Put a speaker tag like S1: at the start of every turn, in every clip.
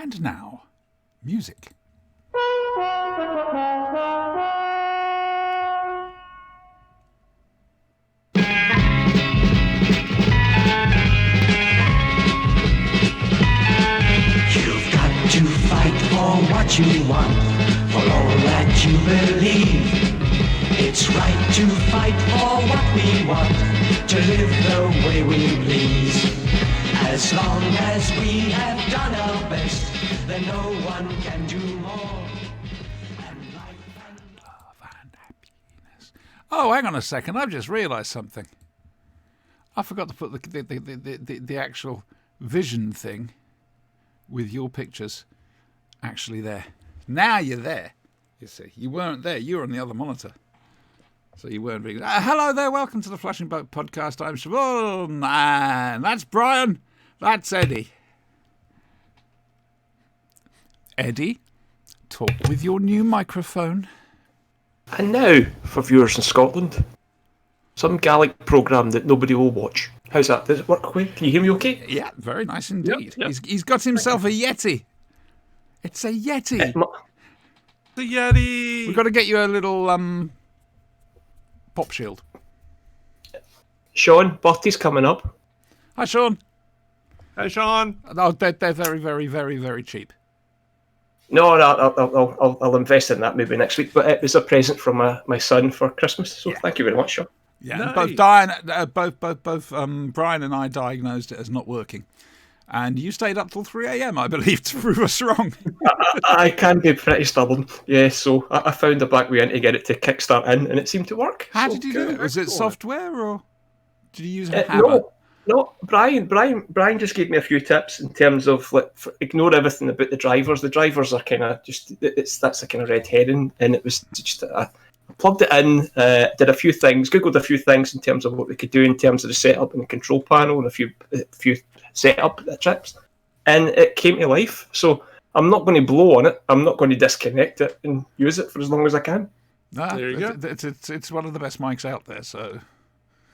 S1: And now, music.
S2: You've got to fight for what you want, for all that you believe. It's right to fight for what we want, to live the way we please. As long as we have done our best, then no one can do more. And life and
S1: Love and happiness. Oh, hang on a second. I've just realised something. I forgot to put the actual vision thing with your pictures actually there. Now you're there. You see, you weren't there. You were on the other monitor. So you weren't being... hello there. Welcome to the Flashing Boat Podcast. I'm Siobhan. And that's Brian. That's Eddie. Eddie, talk with your new microphone.
S3: And now, for viewers in Scotland, some Gaelic programme that nobody will watch. How's that? Does it work okay? Can you hear me okay?
S1: Yeah, very nice indeed.
S3: Yep.
S1: He's got himself a Yeti. It's a Yeti.
S4: The Yeti!
S1: We've got to get you a little pop shield.
S3: Sean, Bertie's coming up.
S1: Hi, Sean.
S4: Hey, Sean.
S1: Oh, they're very, very, very, very cheap.
S3: No, I'll invest in that maybe next week. But it was a present from my son for Christmas. So Thank you very much, Sean.
S1: Yeah,
S4: Nice.
S1: both Brian and I diagnosed it as not working. And you stayed up till 3 a.m, I believe, to prove us wrong.
S3: I can be pretty stubborn. Yeah, so I found a back way in to get it to kickstart in, and it seemed to work.
S1: How
S3: So
S1: did you do it? Was it
S4: excellent.
S1: software or did you use a hammer?
S3: No, Brian just gave me a few tips in terms of ignore everything about the drivers. The drivers are kind of just that's a kind of red herring, and it was just I plugged it in, did a few things, googled a few things in terms of what we could do in terms of the setup and the control panel, and a few setup tips, and it came to life. So I'm not going to blow on it. I'm not going to disconnect it and use it for as long as I can.
S4: There you go.
S1: It's one of the best mics out there. So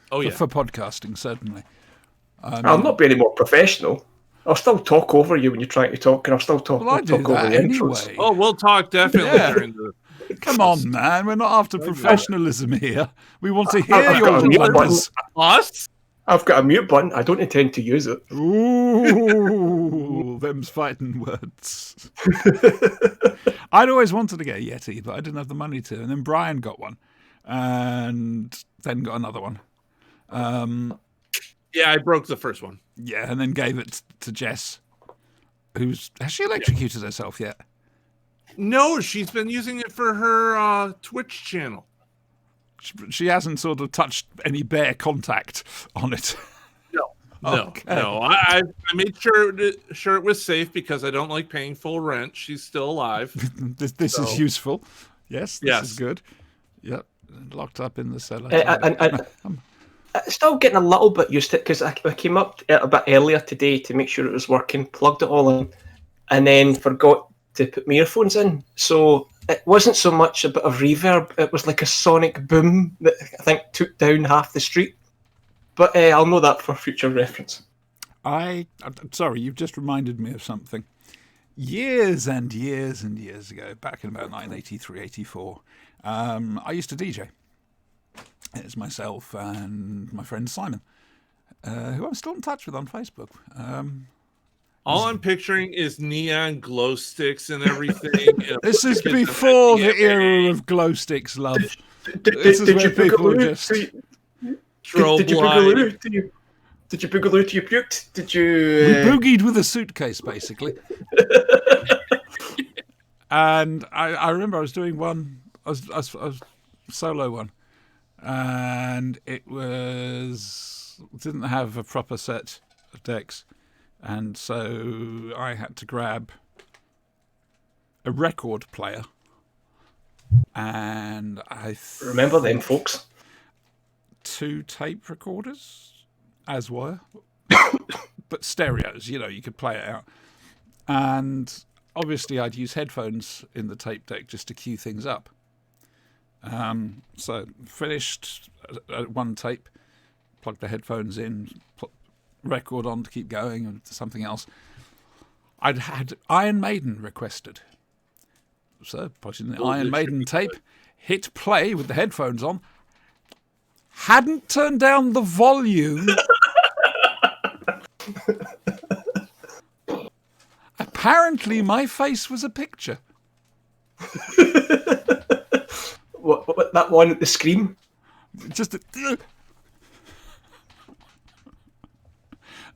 S4: Oh, yeah.
S1: for podcasting, certainly.
S3: I'll not be any more professional. I'll still talk over you when you're trying to talk, and I'll still talk,
S1: Well, I do
S3: talk over
S1: that
S3: the intros.
S1: anyway.
S4: Oh, we'll talk definitely
S1: Yeah.
S4: during the...
S1: Come on, man. We're not after professionalism here. We want to hear
S3: I've got
S1: your
S3: a mute
S1: words.
S4: Us?
S3: I've got a mute button. I don't intend to use it.
S1: Ooh, them's fighting words. I'd always wanted to get a Yeti, but I didn't have the money to. And then Brian got one, and then got another one.
S4: Yeah, I broke the first one.
S1: Yeah, and then gave it to Jess, has she electrocuted herself yet?
S4: No, she's been using it for her Twitch channel.
S1: She hasn't sort of touched any bare contact on it.
S4: No. I made sure it was safe because I don't like paying full rent. She's still alive.
S1: This is useful. Yes, this
S4: Yes.
S1: is good. Yep, locked up in the cellar.
S3: And still getting a little bit used to it because I came up a bit earlier today to make sure it was working, plugged it all in, and then forgot to put my earphones in. So it wasn't so much a bit of reverb, it was like a sonic boom that I think took down half the street. But I'll know that for future reference.
S1: I'm sorry, you've just reminded me of something. Years and years and years ago, back in about 1983, 84, I used to DJ. It's myself and my friend Simon, who I'm still in touch with on Facebook.
S4: All I'm picturing is neon glow sticks and everything.
S1: This is before the era of glow sticks, love. This is where people just...
S4: Strobe light.
S3: Did you boogaloo till you puked? Did you...
S1: We boogied with a suitcase, basically. And I remember I was doing one, I was solo one, and it didn't have a proper set of decks, and so I had to grab a record player, and
S3: Remember them, folks?
S1: 2 tape recorders, as were, but stereos, you could play it out. And obviously I'd use headphones in the tape deck just to cue things up. So finished one tape, plugged the headphones in, put record on to keep going and something else. I'd had Iron Maiden requested. So, put in the Iron Maiden tape, hit play with the headphones on, hadn't turned down the volume. Apparently, my face was a picture.
S3: What that one at the scream?
S1: Just a...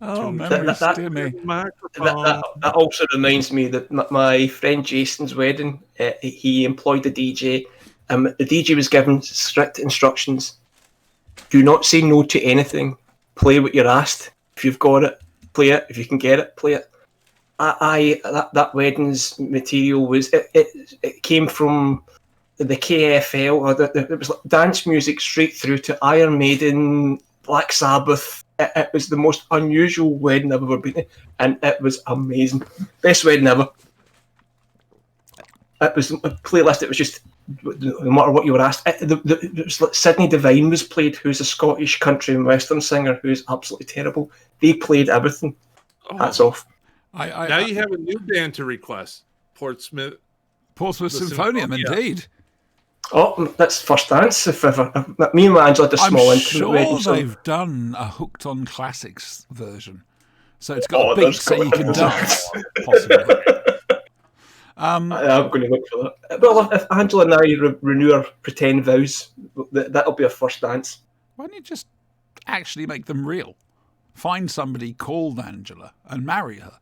S1: Oh, memories, dear me.
S3: That also reminds me that my friend Jason's wedding, he employed a DJ. The DJ was given strict instructions: do not say no to anything. Play what you're asked. If you've got it, play it. If you can get it, play it. That wedding's material was it came from the KFL. It was like dance music straight through to Iron Maiden, Black Sabbath. It was the most unusual wedding I've ever been to, and it was amazing. Best wedding ever. It was a playlist. It was just no matter what you were asked. It was like Sydney Devine was played, who's a Scottish country and western singer who's absolutely terrible. They played everything. Hats off.
S4: Now you have a new band to request. Portsmouth
S1: Symphonium, indeed.
S3: Oh, that's First Dance, if ever. Me and Angela had a small intimate wedding.
S1: I'm sure they've done a Hooked on Classics version. So it's got a beat so you can dance, possibly.
S3: I'm going to look for that. Well, if Angela and I renew our pretend vows, that'll be our first dance.
S1: Why don't you just actually make them real? Find somebody called Angela and marry her.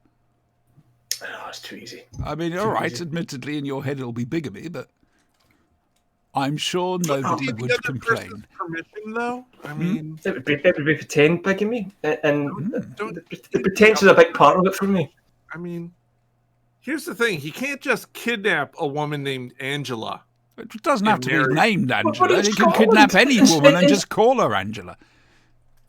S3: Oh, it's too easy.
S1: I mean, all right, admittedly, in your head it'll be bigamy, but I'm sure nobody would complain.
S4: Permission, though? I mean,
S3: it would be pretend bigamy, and the pretense is a big part of it for me.
S4: I mean, here's the thing: he can't just kidnap a woman named Angela.
S1: It doesn't have to be named Angela. He can kidnap any woman and just call her Angela.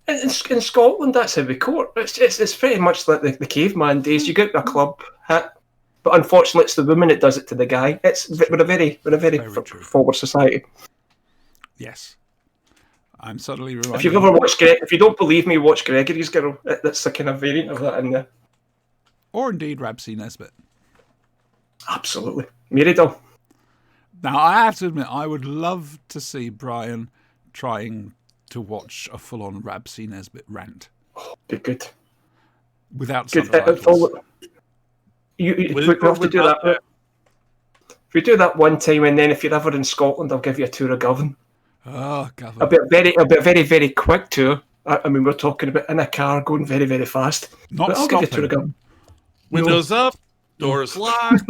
S3: In Scotland, that's how we court. It's pretty much like the caveman days. You get a club hat, but unfortunately, it's the woman that does it to the guy. We're a very forward society.
S1: Yes, I'm suddenly reminded.
S3: If you've ever watched, if you don't believe me, watch Gregory's Girl. That's the kind of variant of that in there.
S1: Or indeed, Rab C. Nesbitt.
S3: Absolutely, Mairidale.
S1: Now, I have to admit, I would love to see Brian trying to watch a full-on Rab C. Nesbitt rant.
S3: Oh, be good.
S1: Without subtitles.
S3: We have to do that. If we do that one time, and then if you're ever in Scotland, I'll give you a tour of Govan.
S1: Oh, Govan.
S3: It'll be a very, very quick tour. I mean, we're talking about in a car going very, very fast.
S1: Not
S3: I'll give you a tour of Govan.
S4: Windows up, doors locked.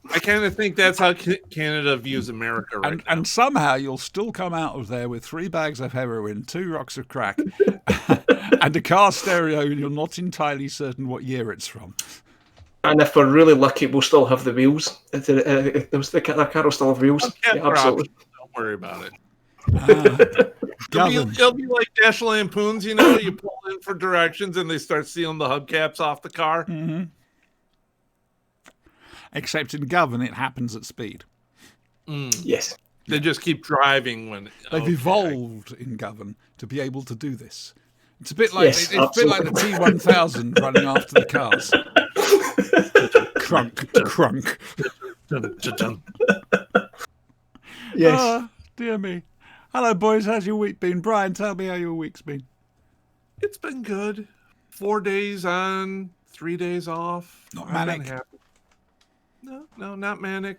S4: I kind of think that's how Canada views America right now.
S1: And somehow you'll still come out of there with 3 bags of heroin, 2 rocks of crack, and a car stereo, and you're not entirely certain what year it's from.
S3: And if we're really lucky, we'll still have the wheels. The car will still have wheels. Yeah, absolutely.
S4: Don't worry about it. It'll be like Dash Lampoons, you know, you pull in for directions and they start sealing the hubcaps off the car.
S1: Mm-hmm. Except in Govan, it happens at speed.
S3: Yes.
S4: They just keep driving when...
S1: They've evolved in Govan to be able to do this. It's a bit like it's a bit like the T1000 running after the cars. Crunk, crunk.
S3: Yes.
S1: Oh, dear me. Hello, boys. How's your week been? Brian, tell me how your week's been.
S4: It's been good. 4 days on, 3 days off.
S1: Not manic.
S4: No, not manic.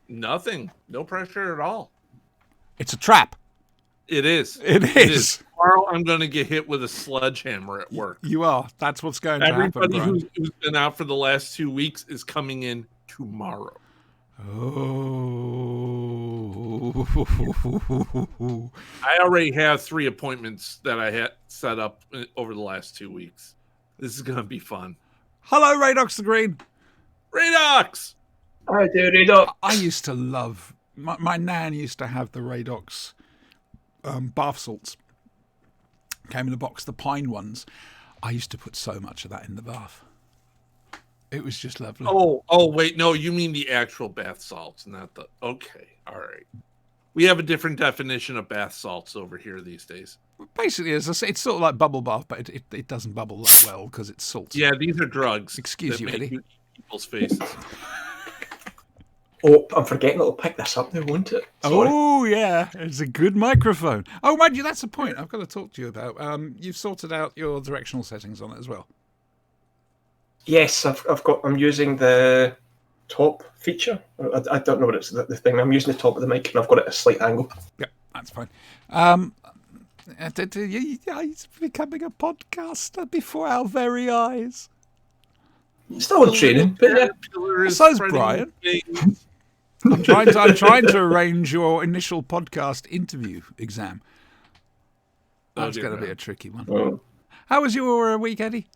S4: Nothing. No pressure at all.
S1: It's a trap.
S4: It is.
S1: It is.
S4: Tomorrow I'm going to get hit with a sledgehammer at work.
S1: You are. That's what's going to happen.
S4: Everybody who's been out for the last 2 weeks is coming in tomorrow.
S1: Oh.
S4: I already have 3 appointments that I had set up over the last 2 weeks. This is going to be fun.
S1: Hello, Radox the Green.
S4: Radox!
S3: I do, Radox.
S1: I used to love... My nan used to have the Radox bath salts. Came in a box, the pine ones. I used to put so much of that in the bath. It was just lovely.
S4: Oh, wait, no, you mean the actual bath salts, not the... Okay, all right. We have a different definition of bath salts over here these days.
S1: Basically, it's sort of like bubble bath, but it doesn't bubble that well because it's salt.
S4: Yeah, these are drugs.
S1: Excuse you, Eddie.
S4: You eat people's faces.
S3: Oh, I'm forgetting it'll pick this up now, won't it? Sorry.
S1: Oh, yeah. It's a good microphone. Oh, mind you, that's a point I've got to talk to you about. You've sorted out your directional settings on it as well.
S3: Yes, I'm using the top feature. I don't know what it's the thing. I'm using the top of the mic and I've got it at a slight angle.
S1: Yeah, that's fine. He's becoming a podcaster before our very eyes.
S3: Still in training, but yeah.
S1: So's Brian. I'm trying to arrange your initial podcast interview exam. That's going to be a tricky one.
S3: Oh.
S1: How was your week, Eddie?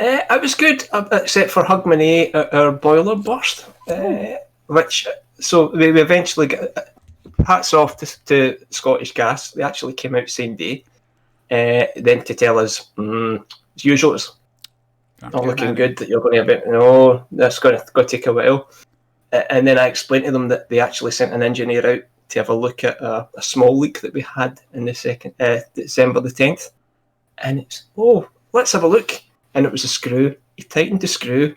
S3: It was good, except for Hogmanay, our boiler burst. So we eventually got hats off to Scottish Gas. They actually came out same day, then to tell us, as usual, it's not looking good. That you're going to have it. No, that's going to take a while. And then I explained to them that they actually sent an engineer out to have a look at a small leak that we had in the December the 10th. And it's, let's have a look. And it was a screw. He tightened the screw,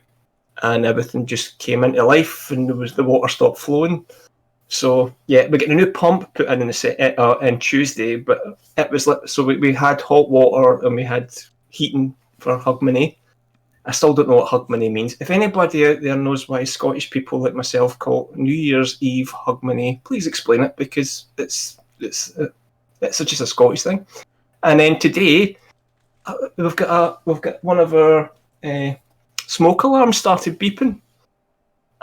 S3: and everything just came into life, and the water stopped flowing. So yeah, we got a new pump put in on Tuesday, but it was so we had hot water and we had heating for Hogmanay. I still don't know what Hogmanay means. If anybody out there knows why Scottish people like myself call New Year's Eve Hogmanay, please explain it, because it's just a Scottish thing. And then today, we've got one of our smoke alarms started beeping,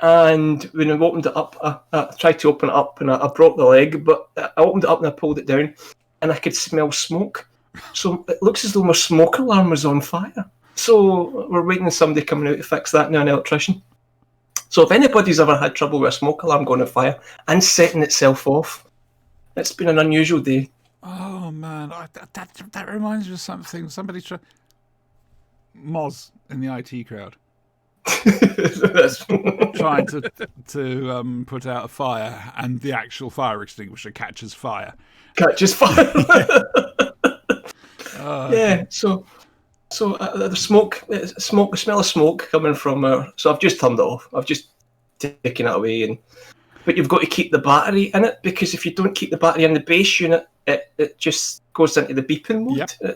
S3: and when I opened it up, I tried to open it up and I broke the leg, but I opened it up and I pulled it down, and I could smell smoke. So it looks as though my smoke alarm was on fire. So we're waiting on somebody coming out to fix that now, an electrician. So if anybody's ever had trouble with a smoke alarm going on fire and setting itself off, it's been an unusual day.
S1: Oh man, that reminds me of something. Somebody Moz in the IT crowd trying to put out a fire, and the actual fire extinguisher catches fire. Yeah.
S3: So the smell of smoke coming from so I've just turned it off. I've just taken it away, but you've got to keep the battery in it, because if you don't keep the battery in the base unit, it just goes into the beeping mode.
S1: Yep.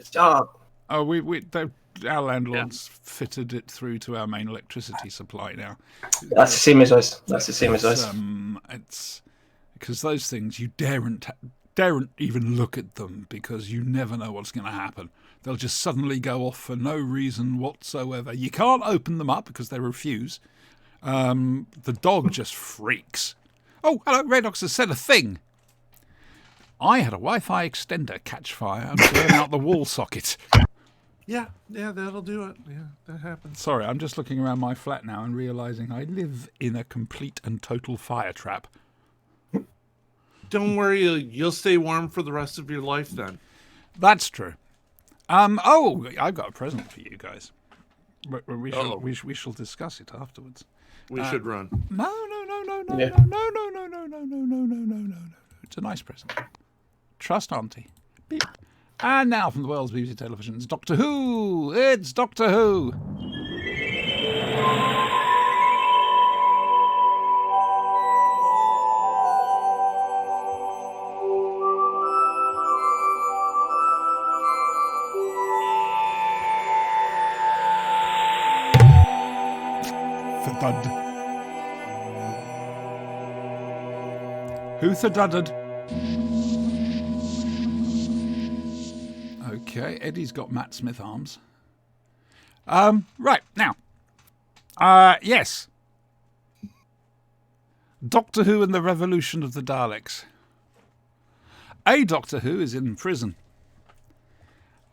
S1: Our landlords fitted it through to our main electricity supply now.
S3: That's the same as us.
S1: It's because those things you daren't even look at them, because you never know what's going to happen. They'll just suddenly go off for no reason whatsoever. You can't open them up because they refuse. The dog just freaks. Oh, hello, Redox has said a thing. I had a Wi-Fi extender catch fire and burn out the wall socket.
S4: Yeah, that'll do it. Yeah, that happens.
S1: Sorry, I'm just looking around my flat now and realising I live in a complete and total fire trap.
S4: Don't worry, you'll stay warm for the rest of your life then.
S1: That's true. I've got a present for you guys. We shall discuss it afterwards.
S4: We should run.
S1: No.
S3: Yeah.
S1: No. It's a nice present. Trust Auntie. Beep. And now from the world's BBC televisions, Doctor Who. It's Doctor Who. Thud. Who thudded? Okay, Eddie's got Matt Smith arms. Right, now. Yes. Doctor Who and the Revolution of the Daleks. A Doctor Who is in prison.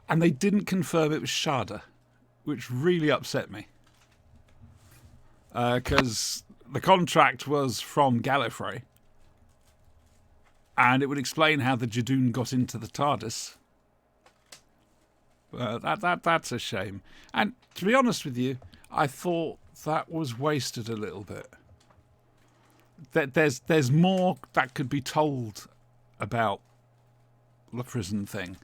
S1: And they didn't confirm it was Shada, which really upset me. Because the contract was from Gallifrey. And it would explain how the Jadoon got into the TARDIS. That's a shame. And to be honest with you, I thought that was wasted a little bit. That there's more that could be told about the prison thing,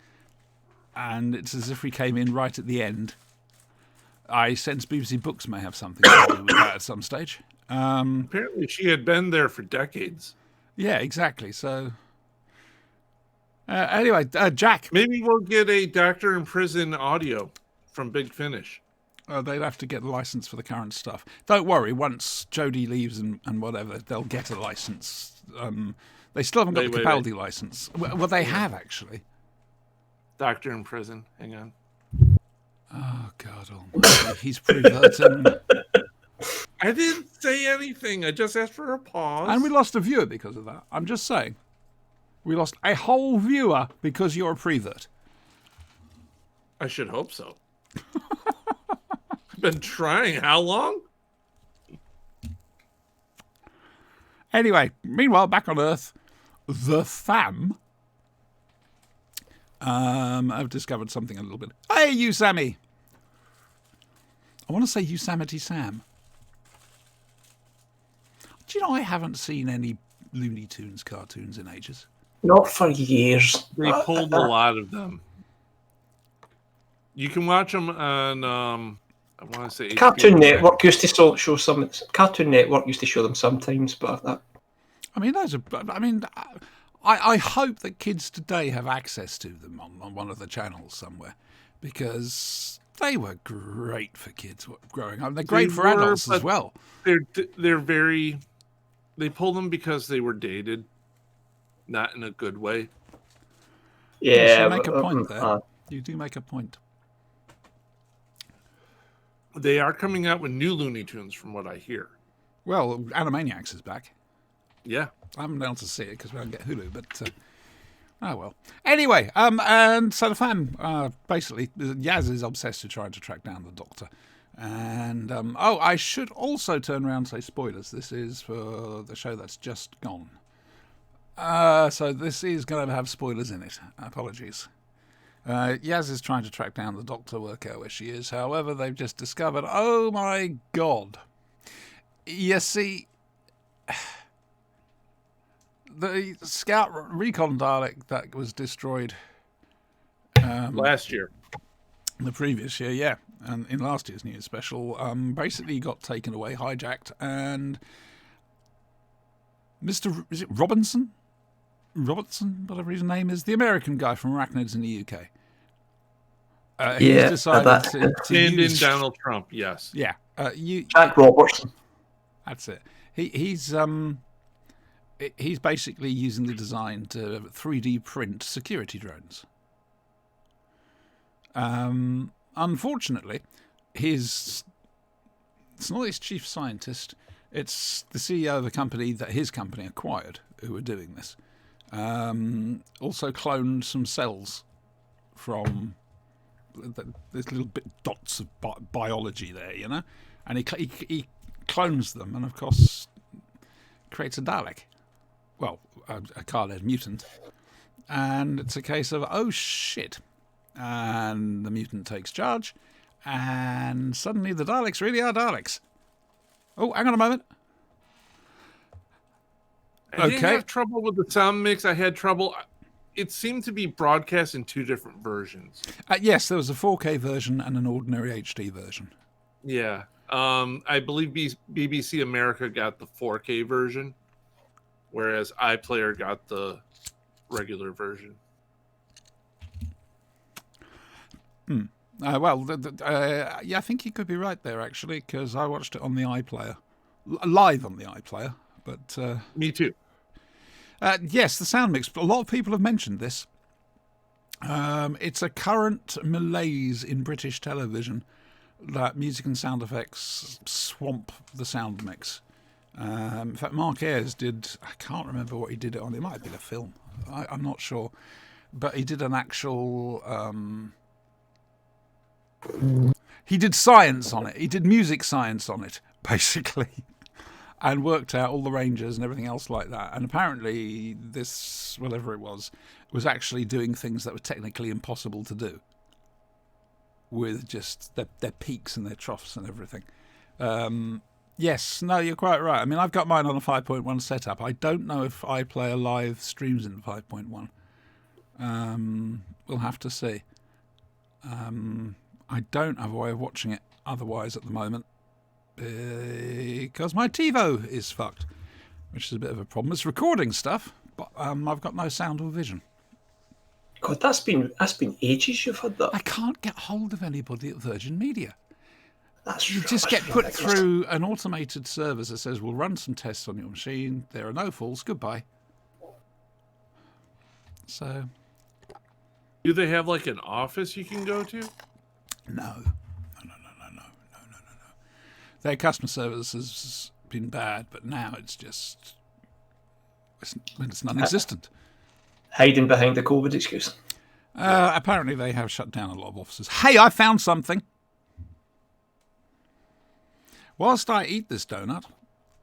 S1: and it's as if we came in right at the end. I sense BBC Books may have something to do with that at some stage.
S4: Apparently, she had been there for decades.
S1: Yeah, exactly. So, anyway, Jack.
S4: Maybe we'll get a Doctor in Prison audio from Big Finish.
S1: They'd have to get a license for the current stuff. Don't worry, once Jodie leaves and whatever, they'll get a license. They still haven't got the Capaldi license. Well, they have, actually.
S4: Doctor in Prison. Hang on.
S1: Oh, God almighty. He's perverting.
S4: I didn't say anything. I just asked for a pause.
S1: And we lost a viewer because of that. I'm just saying. We lost a whole viewer because you're a prevert.
S4: I should hope so. I've been trying. How long?
S1: Anyway, meanwhile, back on Earth, the fam. I've discovered something a little bit. Hey, you Sammy. I want to say Yosemite Sam. Do you know I haven't seen any Looney Tunes cartoons in ages?
S3: Not for years.
S4: They pulled a lot of them. You can watch them on, I want to say
S3: Cartoon
S4: HBO.
S3: Network used to show some. Cartoon Network used to show them sometimes, but that.
S1: I mean, those are. I mean, I hope that kids today have access to them on one of the channels somewhere, because they were great for kids growing up. They're great for adults as well.
S4: They're very. They pull them because they were dated, not in a good way.
S3: Yeah,
S1: you make a point there. You do make a point.
S4: They are coming out with new Looney Tunes, from what I hear.
S1: Well, Animaniacs is back.
S4: Yeah,
S1: I haven't been able to see it because we don't get Hulu, but oh well. Anyway, and so the fam, basically, Yaz is obsessed to trying to track down the Doctor. And, I should also turn around and say spoilers. This is for the show that's just gone. So this is going to have spoilers in it. Apologies. Yaz is trying to track down the Doctor, work out where she is. However, they've just discovered, oh my God. You see, the Scout Recon Dalek that was destroyed
S4: last year.
S1: The previous year, yeah. And in last year's New Year's special, basically got taken away, hijacked, and is it Robertson, whatever his name is, the American guy from Arachnids in the UK. He's decided to use
S4: Donald Trump, yes.
S1: Yeah.
S3: Jack Robertson.
S1: That's it. He's basically using the design to 3D print security drones. Unfortunately, it's not his chief scientist, it's the CEO of the company that his company acquired who were doing this. Also cloned some cells from there's little bit dots of biology there, you know, and he clones them, and of course creates a Dalek, well, a Khaled mutant, and it's a case of oh shit. And the mutant takes charge, and suddenly the Daleks really are Daleks. Oh, hang on a moment.
S4: I didn't have trouble with the sound mix. I had trouble. It seemed to be broadcast in two different versions.
S1: Yes, there was a 4K version and an ordinary HD version.
S4: Yeah. I believe BBC America got the 4K version, whereas iPlayer got the regular version.
S1: Yeah, I think you could be right there, actually, because I watched it on the iPlayer. Live on the iPlayer, but...
S4: Me too.
S1: Yes, the sound mix. A lot of people have mentioned this. It's a current malaise in British television that music and sound effects swamp the sound mix. In fact, Mark Ayres did... I can't remember what he did it on. It might have been a film. I'm not sure. But he did an actual... he did science on it. He did music science on it, basically, and worked out all the ranges and everything else like that. And apparently this, whatever it was actually doing things that were technically impossible to do with just their peaks and their troughs and everything. Yes, no, you're quite right. I mean, I've got mine on a 5.1 setup. I don't know if iPlayer Live streams in 5.1. We'll have to see. I don't have a way of watching it otherwise at the moment because my TiVo is fucked, which is a bit of a problem. It's recording stuff, but I've got no sound or vision.
S3: God, that's been ages you've had that.
S1: I can't get hold of anybody at Virgin Media.
S3: That's
S1: You just get put through an automated service that says, we'll run some tests on your machine. There are no faults. Goodbye. So,
S4: Do they have like an office you can go to?
S1: no. Their customer service has been bad, but now it's non-existent.
S3: Hiding behind the COVID excuse.
S1: Apparently they have shut down a lot of offices. Hey, I found something. Whilst I eat this donut,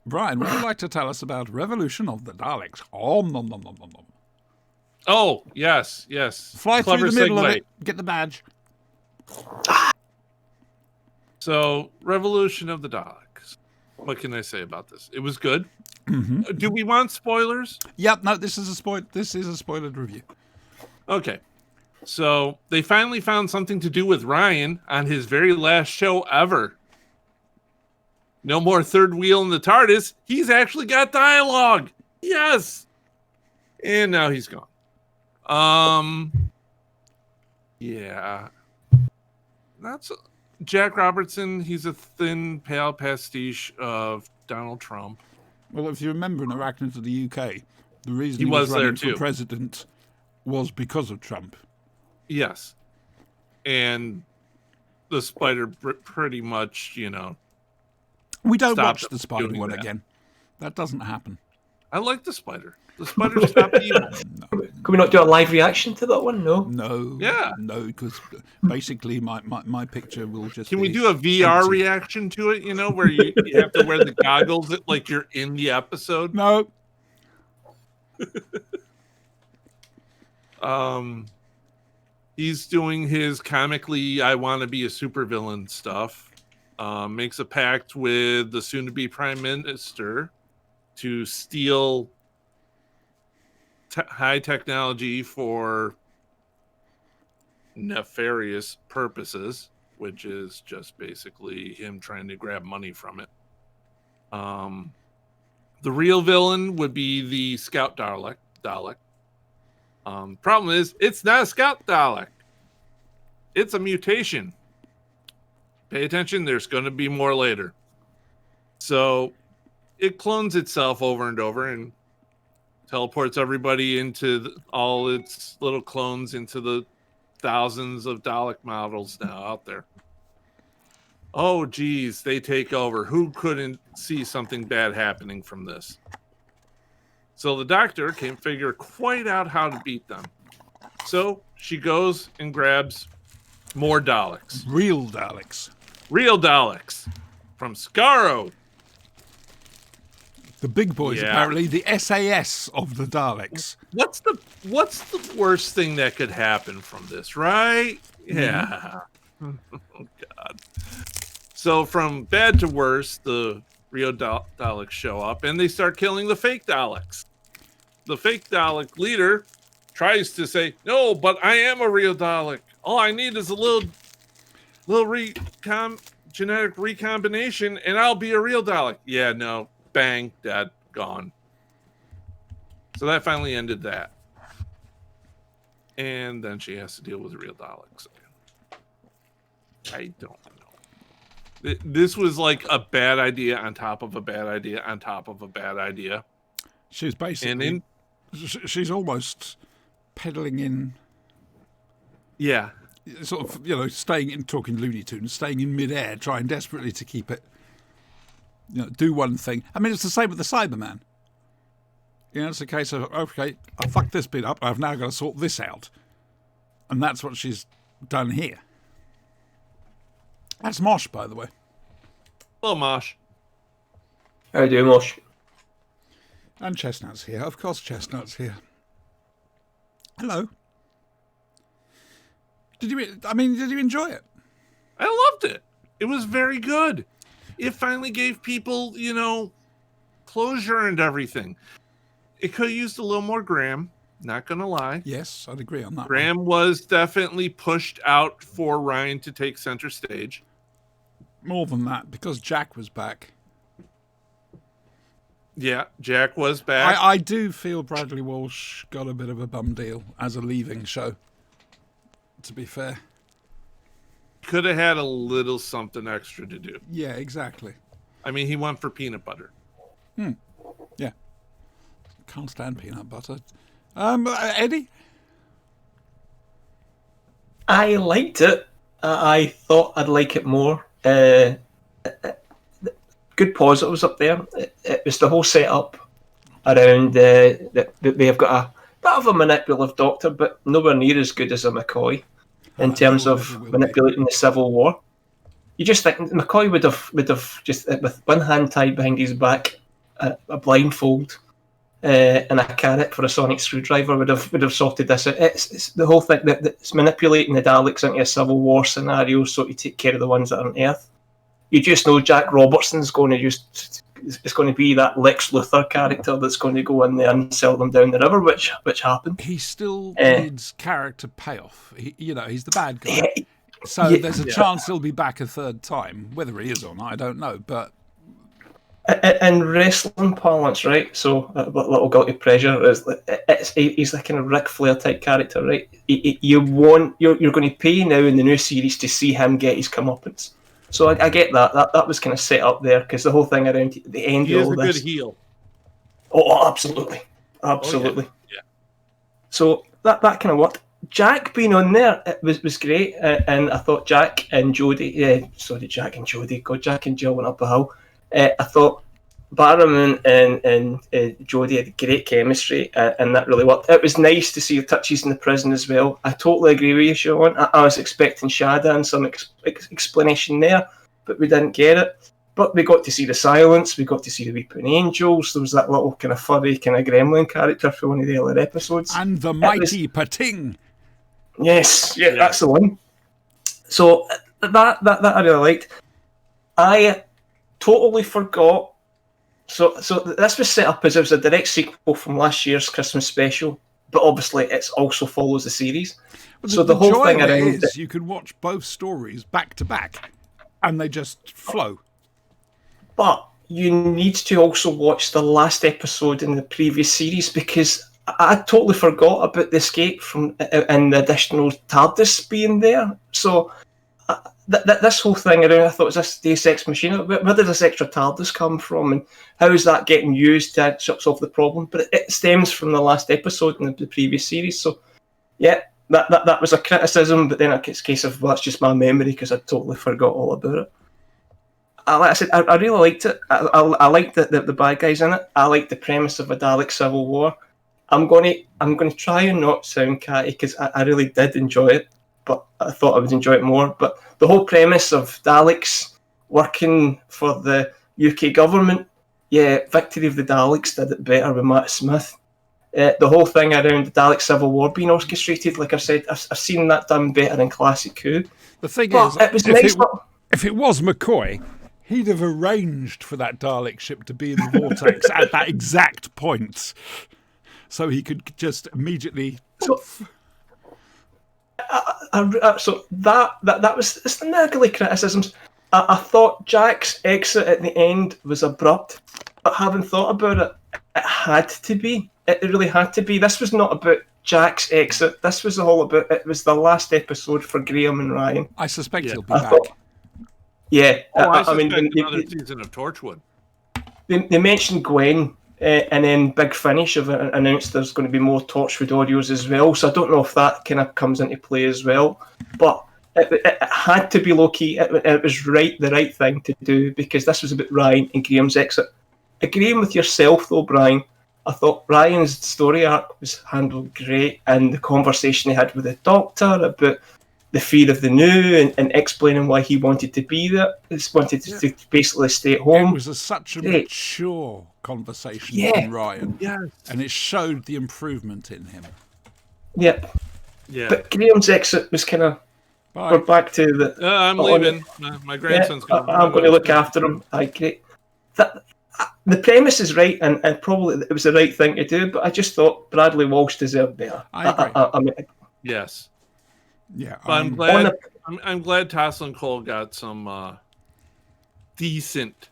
S1: Brian, would you like to tell us about Revolution of the Daleks? Nom, nom, nom, nom, nom, nom.
S4: Oh, yes.
S1: Fly
S4: Clever
S1: through the middle of
S4: segue.
S1: it, get the badge.
S4: So, Revolution of the Daleks. What can I say about this? It was good.
S1: Mm-hmm.
S4: Do we want spoilers?
S1: Yep, no, this is a spoiled review.
S4: Okay. So, they finally found something to do with Ryan on his very last show ever. No more third wheel in the TARDIS. He's actually got dialogue. Yes. And now he's gone. Yeah. That's Jack Robertson. He's a thin, pale pastiche of Donald Trump.
S1: Well, if you remember in Arachnid to the UK, the reason
S4: He
S1: he was
S4: was there
S1: running for
S4: too.
S1: president was because of Trump.
S4: Yes. And the spider pretty much,
S1: We don't
S4: Stop
S1: watch the Spider
S4: doing
S1: one
S4: that.
S1: again. That doesn't happen.
S4: I like the spider. The spider stopped evil.
S3: Can we not do a live reaction to that one? No.
S1: No.
S4: Yeah.
S1: No, because basically my picture will just
S4: Can
S1: be
S4: we do a VR
S1: empty.
S4: reaction to it, where you have to wear the goggles like you're in the episode?
S1: No.
S4: He's doing his comically I want to be a supervillain stuff. Makes a pact with the soon-to-be prime minister to steal high technology for nefarious purposes, which is just basically him trying to grab money from it. The real villain would be the Scout Dalek. Problem is, it's not a Scout Dalek. It's a mutation. Pay attention, there's going to be more later. So it clones itself over and over and teleports everybody into all its little clones into the thousands of Dalek models now out there. Oh, geez, they take over. Who couldn't see something bad happening from this? So the doctor can't figure quite out how to beat them. So she goes and grabs more Daleks.
S1: Real Daleks.
S4: Real Daleks from Skaro.
S1: The big boys,
S4: Yeah.
S1: apparently, the SAS of the Daleks.
S4: What's the worst thing that could happen from this, right? Yeah. Oh, God. So from bad to worse, the real Daleks show up and they start killing the fake Daleks. The fake Dalek leader tries to say, "No, but I am a real Dalek. All I need is a little genetic recombination and I'll be a real Dalek." Yeah, no. Bang, dead, gone. So that finally ended that. And then she has to deal with the real Daleks again. I don't know. This was like a bad idea on top of a bad idea on top of a bad idea.
S1: She's basically...
S4: And
S1: she's almost peddling in...
S4: Yeah.
S1: Sort of, staying in, talking Looney Tunes, staying in midair, trying desperately to keep it... do one thing. I mean, it's the same with the Cyberman. It's a case of, okay, I fucked this bit up, I've now got to sort this out. And that's what she's done here. That's Mosh, by the way.
S4: Hello, Mosh.
S3: How you doing, Mosh?
S1: And Chestnut's here. Of course Chestnut's here. Hello. Did you enjoy it?
S4: I loved it. It was very good. It finally gave people, closure and everything. It could have used a little more Graham. Not gonna lie.
S1: Yes, I'd agree on that.
S4: Graham was definitely pushed out for Ryan to take center stage.
S1: More than that, because Jack was back.
S4: Yeah, Jack was back.
S1: I do feel Bradley Walsh got a bit of a bum deal as a leaving show, to be fair.
S4: Could have had a little something extra to do.
S1: Yeah, exactly.
S4: I mean, he went for peanut butter.
S1: Yeah. Can't stand peanut butter. Eddie?
S3: I liked it. I thought I'd like it more. Good positives up there. It was the whole setup around that they have got a bit of a manipulative doctor, but nowhere near as good as a McCoy in terms of manipulating the Civil War. You just think McCoy would have just with one hand tied behind his back, a blindfold, and a carrot for a sonic screwdriver would have sorted this out. It's the whole thing that it's manipulating the Daleks into a Civil War scenario so to take care of the ones that are on Earth. You just know Jack Robertson's going to it's going to be that Lex Luthor character that's going to go in there and sell them down the river, which happened.
S1: He still needs character payoff. He's the bad guy. So there's a chance he'll be back a third time. Whether he is or not, I don't know. But
S3: in wrestling parlance, right? So a little guilty pleasure is he's like a kind of Ric Flair type character, right? You're going to pay now in the new series to see him get his comeuppance. So I get that was kind of set up there because the whole thing around the end
S4: He
S3: of
S4: is
S3: all
S4: a
S3: this.
S4: good heel.
S3: Oh, absolutely.
S4: Oh, yeah.
S3: So that kind of worked. Jack being on there was great, and I thought Jack and Jill went up a hill. I thought Barrowman and Jodie had great chemistry, and that really worked. It was nice to see the touches in the prison as well. I totally agree with you, Sean. I was expecting Shada and some explanation there, but we didn't get it. But we got to see the silence, we got to see the Weeping Angels, there was that little kind of furry kind of gremlin character for one of the earlier episodes.
S1: And the mighty Pating.
S3: Yes, yeah, that's the one. So that I really liked. I totally forgot. So this was set up as it was a direct sequel from last year's Christmas special, but obviously it also follows the series.
S1: But
S3: so the whole
S1: joy
S3: thing
S1: of it
S3: around
S1: is you can watch both stories back to back, and they just flow.
S3: But you need to also watch the last episode in the previous series because I totally forgot about the escape from and the additional TARDIS being there. So this whole thing around, I thought, was this Deus Ex Machina? Where did this extra TARDIS come from, and how is that getting used to solve the problem? But it stems from the last episode in the previous series. So, yeah, that was a criticism, but then it's a case of, well, that's just my memory because I totally forgot all about it. Like I said, I really liked it. I liked the bad guys in it. I liked the premise of a Dalek Civil War. I'm going to try and not sound catty because I really did enjoy it, but I thought I would enjoy it more. But the whole premise of Daleks working for the UK government, yeah, Victory of the Daleks did it better with Matt Smith. The whole thing around the Dalek Civil War being orchestrated, like I said, I've seen that done better in Classic Who.
S1: The thing
S3: But
S1: is,
S3: it was nice.
S1: if it was McCoy, he'd have arranged for that Dalek ship to be in the vortex at that exact point, so he could just immediately.
S3: So that was it's the niggly criticisms. I thought Jack's exit at the end was abrupt, but having thought about it, it had to be. It really had to be. This was not about Jack's exit. This was all about. It was the last episode for Graham and Ryan.
S1: I suspect he'll be
S3: I
S1: back.
S3: thought, yeah,
S4: I
S3: mean,
S4: suspect another season of Torchwood.
S3: they mentioned Gwen, and then Big Finish have announced there's going to be more Torchwood audios as well. So I don't know if that kind of comes into play as well. But it had to be low key. It was the right thing to do because this was about Ryan and Graham's exit. Agreeing with yourself though, Brian, I thought Ryan's story arc was handled great, and the conversation he had with the Doctor about the fear of the new and explaining why he wanted to be there, wanted to basically stay at home.
S1: It was such a mature conversation from Ryan, and it showed the improvement in him.
S3: Yep.
S4: Yeah.
S3: But Graham's exit was kind of. We're back to the.
S4: I'm leaving. My grandson's coming.
S3: I'm going to look after him. Great. The premise is right, and probably it was the right thing to do. But I just thought Bradley Walsh deserved better.
S1: I agree.
S3: I mean,
S4: Yes.
S1: Yeah,
S4: But I'm
S3: on
S4: glad.
S3: the-
S4: I'm glad Toslin Cole got some decent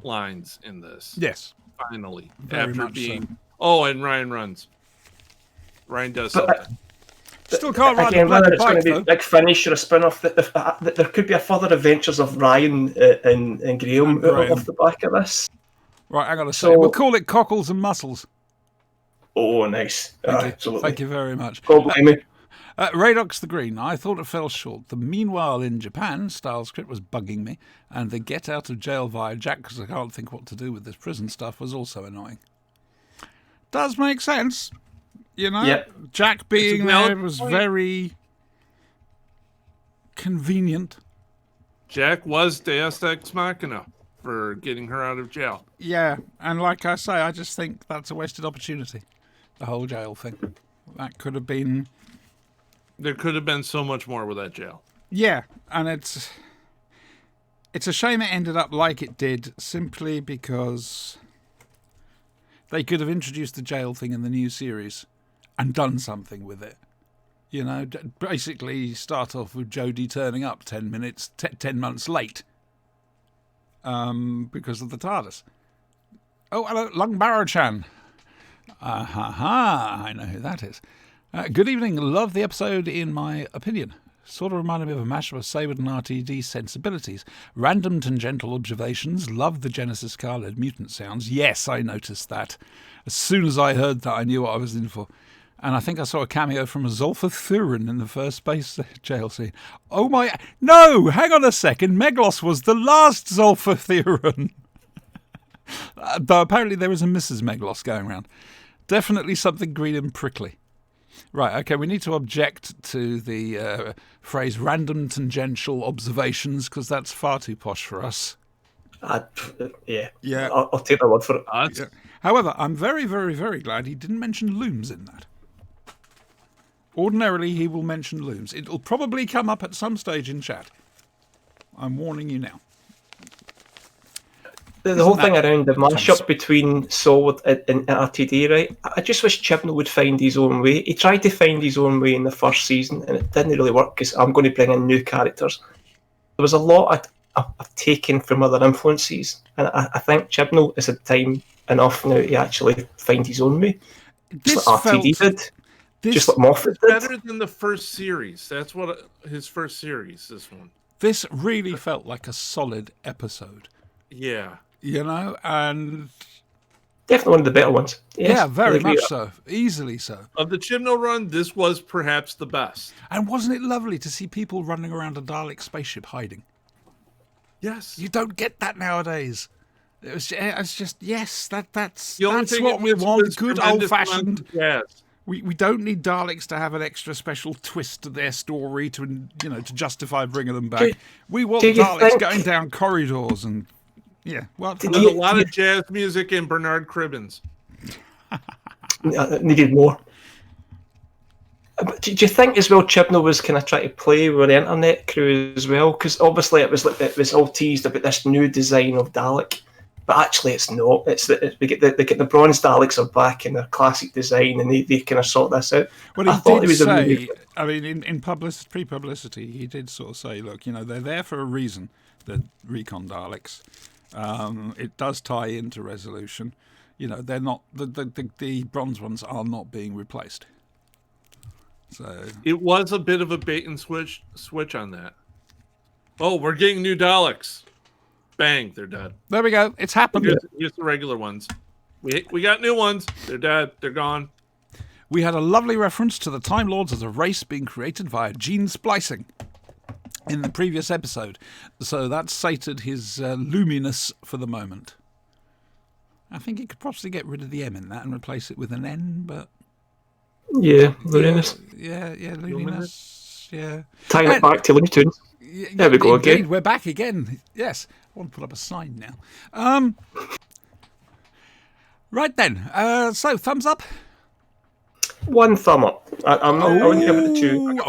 S4: lines in this.
S1: yes,
S4: Finally,
S1: Very
S4: after
S1: much
S4: being.
S1: so.
S4: Oh, and Ryan runs. Ryan does
S3: But,
S4: something.
S1: still can't ride
S3: again,
S1: a
S3: whether
S1: bloody
S3: it's going
S1: bike
S3: to be
S1: though.
S3: a big finish or a spin-off, that there could be a further adventures of Ryan and Graham,
S1: And Graham.
S3: off the back of this.
S1: Right, I got to say,
S3: So-
S1: we'll call it Cockles and Muscles.
S3: Oh, nice.
S1: Thank you.
S3: Absolutely.
S1: Thank you very much.
S3: God blame me.
S1: Radox the Green, I thought it fell short. The Meanwhile in Japan style script was bugging me, and the get out of jail via Jack because I can't think what to do with this prison stuff was also annoying. Does make sense, you know?
S3: Yep.
S1: Jack being
S4: a
S1: there
S4: valid
S1: was
S4: point.
S1: very convenient.
S4: Jack was Deus Ex Machina for getting her out of jail.
S1: Yeah, and like I say, I just think that's a wasted opportunity, the whole jail thing. That could have been...
S4: There could have been so much more with that jail.
S1: Yeah, and it's a shame it ended up like it did, simply because they could have introduced the jail thing in the new series and done something with it. You know, basically start off with Jodie turning up 10 months late because of the TARDIS. Oh, hello, Lung Barrow-chan. I know who that is. Good evening. Love the episode, in my opinion. Sort of reminded me of a mashup of Sayward and RTD sensibilities. Random tangential observations. Love the Genesis car-led mutant sounds. Yes, I noticed that. As soon as I heard that, I knew what I was in for. And I think I saw a cameo from Zolfa Thurin in the first space jail scene. Oh my... No! Hang on a second. Meglos was the last Zolfa Thurin. Though apparently there is a Mrs. Meglos going around. Definitely something green and prickly. Right, okay, we need to object to the phrase random tangential observations because that's far too posh for us.
S3: Yeah.
S1: Yeah.
S3: I'll take that word for it.
S4: Us?
S1: However, I'm very, very, very glad he didn't mention looms in that. Ordinarily, he will mention looms. It'll probably come up at some stage in chat. I'm warning you now.
S3: The whole thing around the mashup between Solid and RTD, right? I just wish Chibnall would find his own way. He tried to find his own way in the first season, and it didn't really work because I'm going to bring in new characters. There was a lot I've taken from other influences, and I think Chibnall has had time enough now to actually find his own way.
S1: This
S3: Just like RTD
S1: felt...
S3: did,
S1: This,
S3: just like Moffat did.
S4: Better than the first series. That's what his first series, this one.
S1: this really felt like a solid episode.
S4: Yeah.
S1: You know, and
S3: Definitely one of the better ones. Yes,
S1: yeah, very
S3: I agree.
S1: much so. Easily so.
S4: Of the Chibnall run, this was perhaps the best.
S1: And wasn't it lovely to see people running around a Dalek spaceship hiding?
S4: Yes.
S1: You don't get that nowadays. It's just yes, that's
S4: The only
S1: that's
S4: thing
S1: what
S4: it
S1: we
S4: was
S1: want.
S4: was
S1: Good
S4: tremendous
S1: old-fashioned.
S4: amounts of jazz.
S1: We don't need Daleks to have an extra special twist to their story to to justify bringing them back. We want
S3: do you
S1: Daleks
S3: think-
S1: going down corridors and well.
S3: Did
S4: There's
S3: you-
S4: a lot of jazz music and Bernard Cribbins.
S3: Needed more. But do you think as well Chibnall was kind of trying to play with the internet crew as well? Because obviously it was all teased about this new design of Dalek, but actually it's not. We get the bronze Daleks are back in their classic design, and they kind of sort this out.
S1: Well,
S3: I
S1: he
S3: thought
S1: did
S3: it was a
S1: say,
S3: really-
S1: I mean, in pre-publicity, he did sort of say, look, they're there for a reason, the Recon Daleks. It does tie into Resolution. They're not, the bronze ones are not being replaced. So,
S4: It was a bit of a bait and switch on that. Oh, we're getting new Daleks. Bang, they're dead.
S1: there we go. It's happened.
S4: Here's the regular ones. We got new ones. They're dead. They're gone.
S1: We had a lovely reference to the Time Lords as a race being created via gene splicing in the previous episode. So that sated his luminous for the moment. I think he could possibly get rid of the M in that and replace it with an N, but...
S3: Yeah, Luminous.
S1: Yeah, luminous. Yeah.
S3: Tying it back to Looney Tunes. There we go
S1: Indeed,
S3: again.
S1: we're back again. Yes. I want to put up a sign now. Right then. So, thumbs up.
S3: One thumb up. I wouldn't give it a two.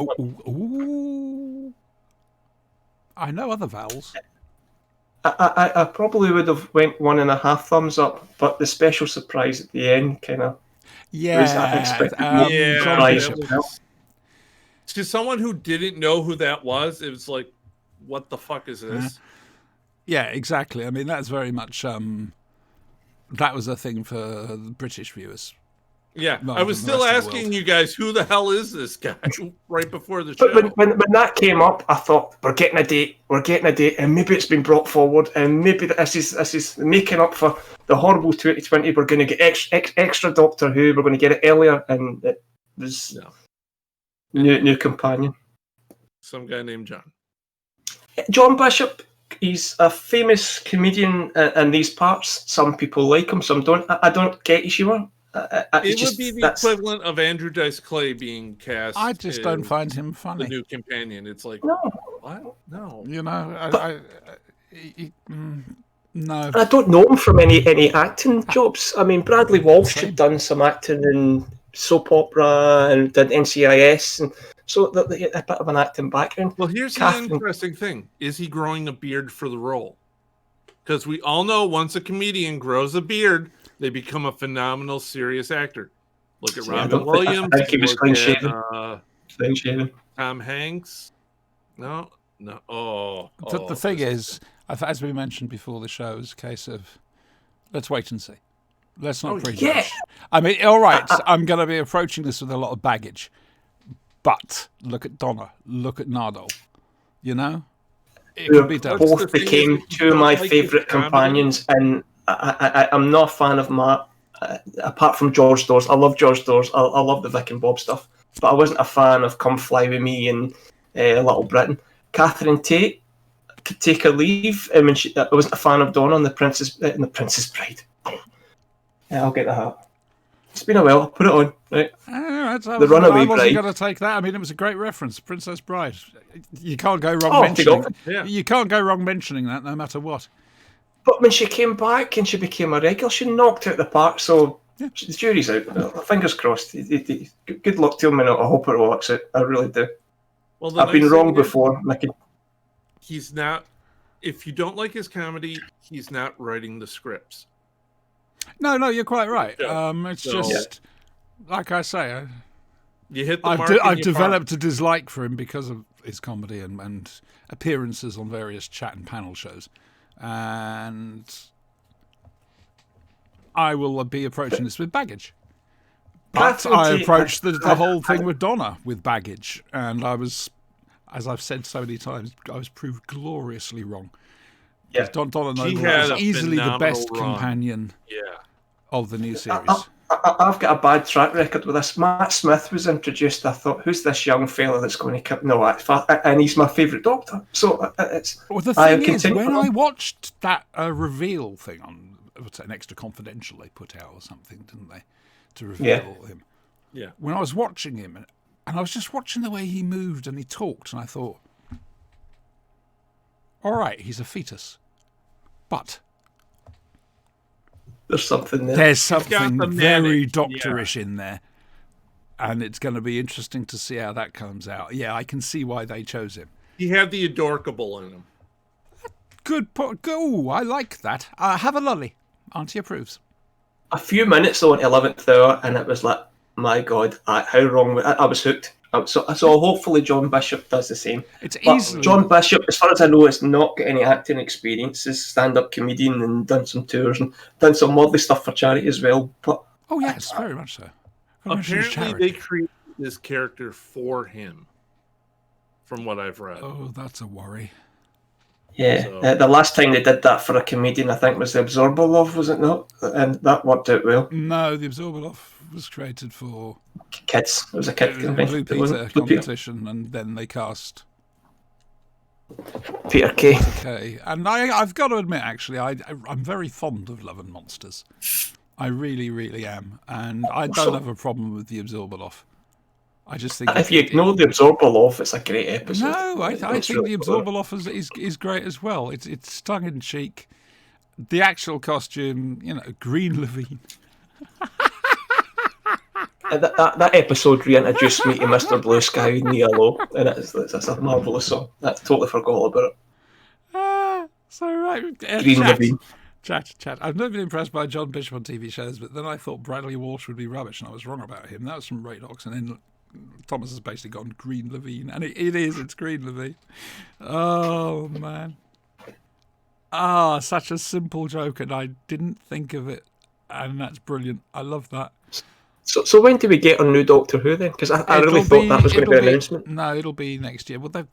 S1: Ooh. I know other vowels.
S3: I probably would have went 1.5 thumbs up, but the special surprise at the end kind of was unexpected.
S4: Yeah,
S3: Surprise.
S4: that was- to someone who didn't know who that was, it was like, what the fuck is this?
S1: Yeah, exactly. I mean, that's very much that was a thing for the British viewers.
S4: Yeah,
S1: No,
S4: I was
S1: from the
S4: still
S1: rest of the
S4: asking
S1: world.
S4: you guys, who the hell is this guy? Right before the show.
S3: But when that came up, I thought we're getting a date, and maybe it's been brought forward, and maybe this is making up for the horrible 2020. We're going to get extra Doctor Who. We're going to get it earlier, and it was new companion.
S4: Some guy named John.
S3: John Bishop. He's a famous comedian in these parts. Some people like him, some don't. I don't get his humour.
S4: It would be the equivalent of Andrew Dice Clay being cast.
S1: I just don't find him
S4: the
S1: funny.
S4: new companion. It's like,
S3: No.
S4: what? No.
S1: You know, no.
S3: I don't know him from any acting jobs. I mean, Bradley Walsh had done some acting in soap opera and did NCIS, and so a bit of an acting background.
S4: Well, here's
S3: Catherine-
S4: the interesting thing: is he growing a beard for the role? Because we all know once a comedian grows a beard, they become a phenomenal, serious actor. Look at
S3: Yeah, I
S4: Robin
S3: don't think-
S4: Williams.
S3: I think he was
S4: look
S3: clean
S4: at,
S3: shaven. Clean shaven.
S4: Tom Hanks. No. Oh,
S1: The thing is, as we mentioned before the show, it's a case of let's wait and see. Let's not prejudge.
S3: yeah.
S1: I mean, all right, I'm going to be approaching this with a lot of baggage, but look at Donna, look at Nardole. You know, it could be done.
S3: Both
S4: the thing
S3: became
S4: is,
S3: two of my
S4: like his
S3: favourite
S4: comedy.
S3: companions, and I'm not a fan of Matt, apart from George Dawes. I love George Dawes. I love the Vic and Bob stuff, but I wasn't a fan of Come Fly With Me and Little Britain. Catherine Tate could take a leave. I wasn't a fan of Donna in The Princess Bride. Yeah, I'll get the hat. It's been a while. I'll put it on. Right.
S1: The
S3: Runaway
S1: I wasn't
S3: Bride.
S1: going to take that. I mean, it was a great reference, Princess Bride. You can't go wrong
S3: Oh,
S1: mentioning.
S4: Yeah.
S1: You can't go wrong mentioning that, no matter what.
S3: But when she came back and she became a regular, she knocked out the park. So the jury's out. Fingers crossed. Good luck to him, and I hope it works out. I really do.
S4: Well, the
S3: I've been
S4: nice
S3: wrong
S4: thing is,
S3: before.
S4: he's not. If you don't like his comedy, he's not writing the scripts.
S1: No, you're quite right.
S4: Yeah.
S1: It's
S4: So-
S1: just, like I say,
S4: You hit the
S1: I've,
S4: mark. and
S1: I've
S4: you
S1: developed a dislike for him because of his comedy and appearances on various chat and panel shows. And I will be approaching this with baggage. But
S3: Catherine
S1: I
S3: Tate-
S1: approached the whole thing with Donna with baggage. And I was, as I've said so many times, I was proved gloriously wrong.
S3: Yeah.
S1: Donna
S4: She
S1: Noble
S4: had
S1: is
S4: a
S1: easily the best
S4: phenomenal run.
S1: companion
S4: Yeah.
S1: of the new series.
S3: I've got a bad track record with this. Matt Smith was introduced. I thought, who's this young fella that's going to come? No, and he's my favourite Doctor. So it's.
S1: Well, the
S3: I
S1: thing is,
S3: continue
S1: when
S3: on.
S1: I watched that reveal thing on, what's that, an extra confidential they put out or something, didn't they, to reveal him?
S4: Yeah.
S1: When I was watching him, and I was just watching the way he moved and he talked, and I thought, all right, he's a fetus, but
S3: There's something there.
S1: there's
S4: got
S1: something
S4: the
S1: very
S4: manic,
S1: doctorish in there, and it's going to be interesting to see how that comes out. Yeah, I can see why they chose him.
S4: He had the adorkable in him.
S1: Good point. Oh, I like that. Have a lolly. Auntie approves.
S3: A few minutes on 11th hour, and it was like, my God, how wrong. I was hooked. So hopefully John Bishop does the same.
S1: It's
S3: But
S1: easily
S3: John Bishop, as far as I know, has not got any acting experience. He's stand-up comedian and done some tours and done some lovely stuff for charity as well. But
S1: Oh yes, very much so. Very much his
S4: Apparently,
S1: charity.
S4: they created this character for him, from what I've read.
S1: Oh, that's a worry.
S3: yeah,
S4: So-
S3: the last time they did that for a comedian, I think, was the Absorber Love, was it not? And that worked out well.
S1: No, the Absorber was created for
S3: Kids, it was a kid
S1: it was a
S3: convention.
S1: Blue
S3: It wasn't
S1: Peter
S3: Blue Peter.
S1: competition, and then they cast
S3: Peter Kay.
S1: Kay. And I've got to admit, actually, I'm very fond of Love and Monsters. I really, really am, and I don't have a problem with the Absorber Love. I just think
S3: If you ignore the Absorber Love, it's a great episode.
S1: No, I
S3: It's
S1: think
S3: really
S1: the
S3: good.
S1: Absorber Love is great as well. It's tongue in cheek. The actual costume, Green Levine.
S3: That episode reintroduced me to Mr. Blue Sky and Nia Low, and it's a marvellous song. I totally forgot all about it.
S1: So right,
S3: Green
S1: chat.
S3: Levine.
S1: Chat. I've never been impressed by John Bishop on TV shows, but then I thought Bradley Walsh would be rubbish, and I was wrong about him. That was from Radox, and then Thomas has basically gone Green Levine, and it is. It's Green Levine. Oh man. Ah, such a simple joke, and I didn't think of it, and that's brilliant. I love that.
S3: So when do we get on new Doctor Who then? Because I really
S1: It'll
S3: thought that was going to be an
S1: it'll
S3: announcement.
S1: No, it'll be next year. Well, they're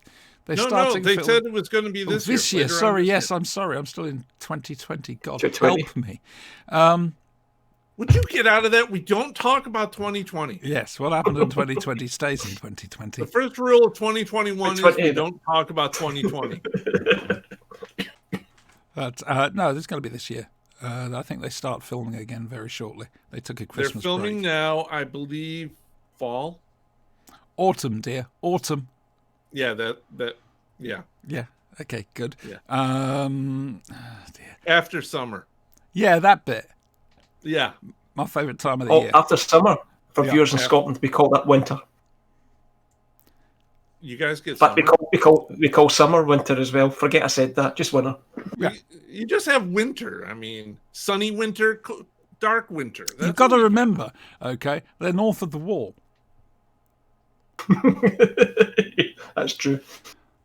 S4: No,
S1: starting.
S4: they
S1: film-
S4: said it was going to be
S1: Oh,
S4: this
S1: year.
S4: later on
S1: Sorry,
S4: this
S1: yes,
S4: year.
S1: I'm sorry. I'm still in 2020. God
S3: 2020.
S1: help me.
S4: Would you get out of that? We don't talk about 2020.
S1: Yes, what happened in 2020 stays in 2020.
S4: The first rule of 2021 is
S3: 20.
S4: we don't talk about 2020.
S1: But no, this is going to be this year. I think they start filming again very shortly. They took a
S4: They're
S1: Christmas
S4: filming
S1: break.
S4: now, I believe, fall.
S1: Autumn, dear. Autumn.
S4: Yeah, yeah,
S1: Yeah. Okay, good.
S4: Yeah.
S1: Dear.
S4: after summer.
S1: Yeah, that bit.
S4: Yeah,
S1: My favourite time of the year.
S3: After summer, for
S1: Yeah,
S3: viewers in
S4: yeah.
S3: Scotland, we call that winter.
S4: you guys get
S3: But
S4: summer.
S3: we call summer winter as well. Forget I said that. Just winter.
S1: Yeah.
S4: You just have winter. I mean, sunny winter, dark winter.
S1: You've
S4: That's
S1: got to
S4: what
S1: remember, okay, they're north of the wall.
S3: That's true.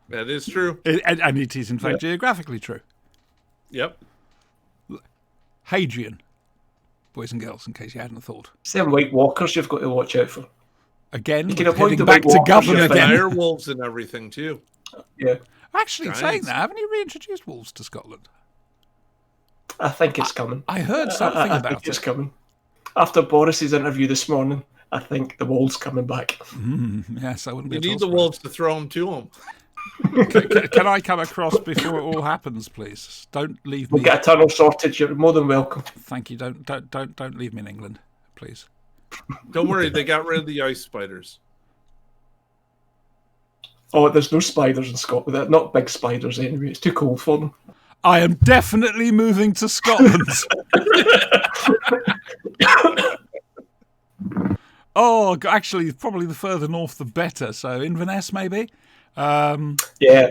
S4: that is true.
S1: And it is, in fact, geographically true.
S4: Yep.
S1: Hadrian, boys and girls, in case you hadn't thought.
S3: It's them White Walkers you've got to watch out for.
S1: Again,
S3: You can
S1: we're
S3: avoid
S1: heading
S3: the
S1: back
S3: White
S1: to
S3: Walkers,
S1: Govan
S3: yeah,
S1: again.
S4: Dire wolves and everything too.
S3: Yeah,
S1: Actually, saying
S4: Giants.
S1: that, haven't you reintroduced wolves to Scotland?
S3: I think it's coming.
S1: I heard something
S3: I
S1: about
S3: think it's
S1: it.
S3: coming. After Boris's interview this morning, I think the Wolves coming back.
S1: Yes, I wouldn't be
S4: You
S1: at all
S4: need the
S1: surprised.
S4: wolves to throw them to them.
S1: Can I come across before it all happens, please? Don't leave me.
S3: We'll get a tunnel sorted. You're more than welcome.
S1: Thank you. Don't leave me in England, please.
S4: Don't worry, they got rid of the ice spiders.
S3: Oh, there's no spiders in Scotland. They're not big spiders anyway. It's too cold for them.
S1: I am definitely moving to Scotland. Oh, actually, probably the further north, the better. So Inverness, maybe.
S3: Yeah.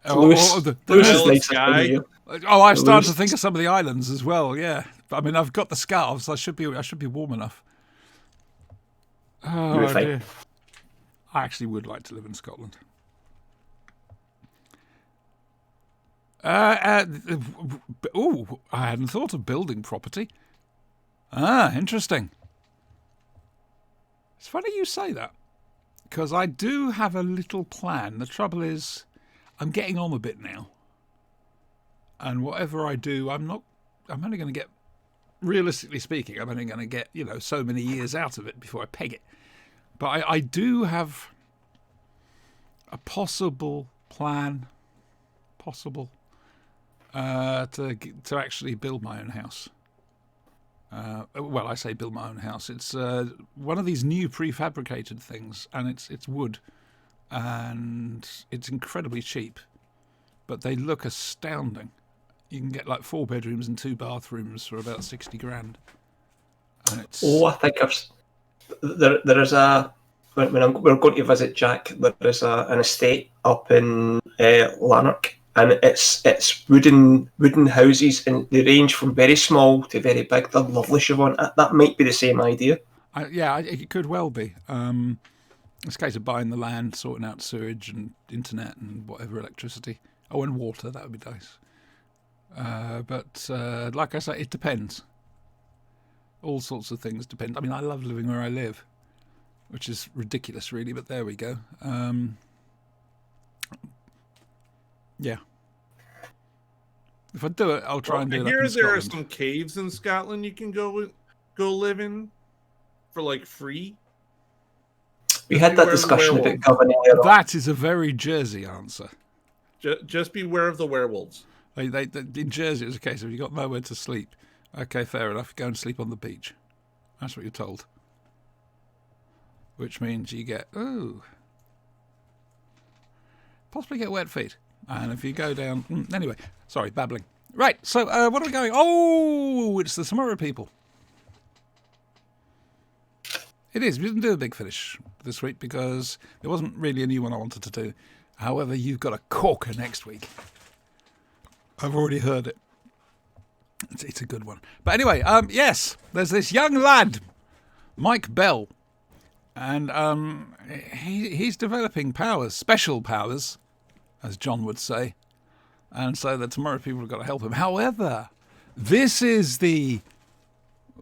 S3: Lewis,
S1: the
S3: Lewis is
S4: Isle of
S3: nice this time of
S4: Skye.
S3: year.
S1: Oh, I've started to
S3: Lewis.
S1: think of some of the islands as well. Yeah, I mean, I've got the scarves. I should be warm enough. Oh,
S3: You'll be fine.
S1: dear. I actually would like to live in Scotland. Oh, I hadn't thought of building property. Ah, interesting. It's funny you say that, because I do have a little plan. The trouble is, I'm getting on a bit now. And whatever I do, I'm only going to get, realistically speaking, I'm only going to get, so many years out of it before I peg it. But I do have a possible plan, to actually build my own house. Well, I say build my own house. It's one of these new prefabricated things, and it's wood, and it's incredibly cheap, but they look astounding. You can get like 4 bedrooms and 2 bathrooms for about 60 grand. And it's
S3: I think there is a when we're going to visit Jack. There is an estate up in Lanark, and it's wooden houses, and they range from very small to very big. They're lovely, Siobhan. That might be the same idea.
S1: it could well be. It's a case of buying the land, sorting out sewage and internet and whatever, electricity. Oh, and water, that would be nice. But like I say, it depends. All sorts of things depend. I mean, I love living where I live, which is ridiculous, really, but there we go. Yeah. If I do it, I'll try and do
S4: I
S1: it up
S4: hear
S1: in
S4: there are
S1: Scotland.
S4: some caves in Scotland you can go live in for like free.
S3: We had that
S4: Beware of the
S3: discussion about
S4: werewolf.
S3: governing earlier.
S1: That is a very Jersey answer.
S4: Just beware of the werewolves.
S1: In Jersey, it was a case of you got nowhere to sleep. Okay, fair enough. Go and sleep on the beach. That's what you're told. Which means you get, possibly get wet feet. And if you go down, anyway, sorry, babbling. Right, so what are we going? Oh, it's the Tomorrow People. It is. We didn't do a big finish this week because there wasn't really a new one I wanted to do. However, you've got a corker next week. I've already heard it. It's a good one. But anyway, yes, there's this young lad, Mike Bell, and he's developing powers, special powers, as John would say, and so the Tomorrow people have got to help him. However, this is the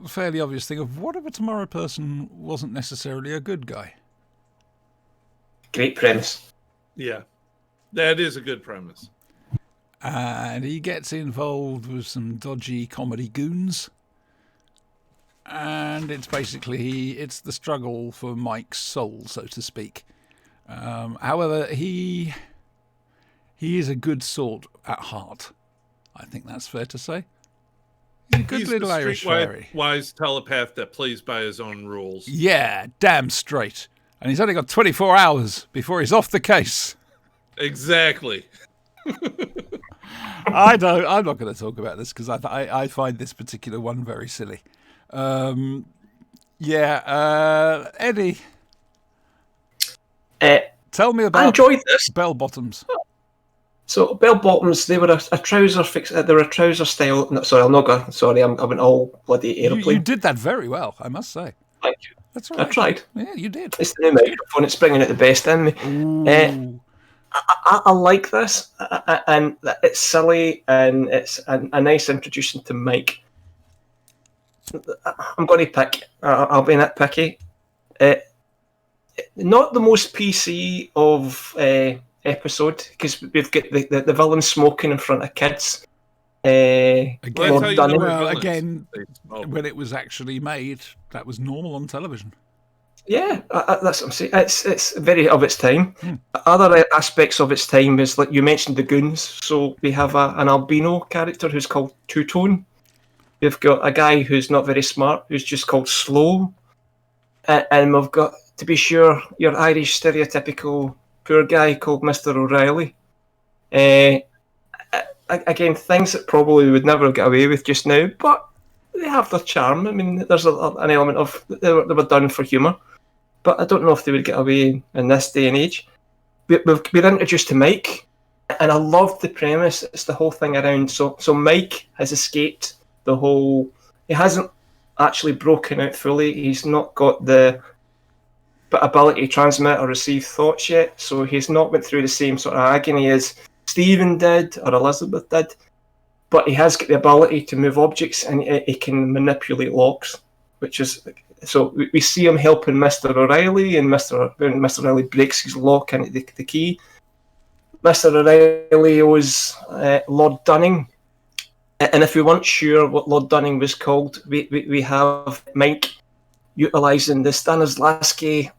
S1: fairly obvious thing of what if a Tomorrow person wasn't necessarily a good guy?
S3: Great premise.
S4: Yeah, that is a good premise.
S1: And he gets involved with some dodgy comedy goons. And it's basically, it's the struggle for Mike's soul, so to speak. However, he is a good sort at heart. I think that's fair to say. He's a good
S4: He's
S1: little
S4: the
S1: Irish fairy.
S4: wise telepath that plays by his own rules.
S1: Yeah, damn straight. And he's only got 24 hours before he's off the case.
S4: Exactly.
S1: I'm not going to talk about this because I find this particular one very silly. Eddie. Tell me
S3: I
S1: about
S3: enjoyed this.
S1: bell bottoms.
S3: So bell bottoms, they were a trouser fix. They were a trouser style. No, sorry, I'm not going. Sorry, I went all bloody aeroplane.
S1: You did that very well, I must say.
S3: Thank you.
S1: That's all
S3: I
S1: right.
S3: tried.
S1: Yeah, you did.
S3: It's the new microphone. It's bringing out the best in me.
S1: Ooh.
S3: I like this, and it's silly, and it's a nice introduction to Mike. I'm going to pick. I'll be nitpicky. Not the most PC of episode because we've got the villain smoking in front of kids.
S1: Again,
S4: Well, that's how you know
S1: well,
S4: villains.
S1: again,
S4: They smoke.
S1: when it was actually made, that was normal on television.
S3: Yeah, that's what I'm saying. It's very of its time. Other aspects of its time is like you mentioned the goons. So we have an albino character who's called Two Tone. We've got a guy who's not very smart, who's just called Slow, and we've got, to be sure, your Irish stereotypical poor guy called Mr. O'Reilly. Again, things that probably would never get away with just now, but they have their charm. I mean, there's an element of they were done for humour. But I don't know if they would get away in this day and age. We're introduced to Mike, and I love the premise. It's the whole thing around. So Mike has escaped the whole. He hasn't actually broken out fully. He's not got the ability to transmit or receive thoughts yet. So he's not went through the same sort of agony as Stephen did or Elizabeth did. But he has got the ability to move objects, and he can manipulate locks, which is. So we see him helping Mr. O'Reilly, and when Mr. O'Reilly breaks his lock into the key. Mr. O'Reilly owes Lord Dunning, and if we weren't sure what Lord Dunning was called, we have Mike utilising the Stanislavski,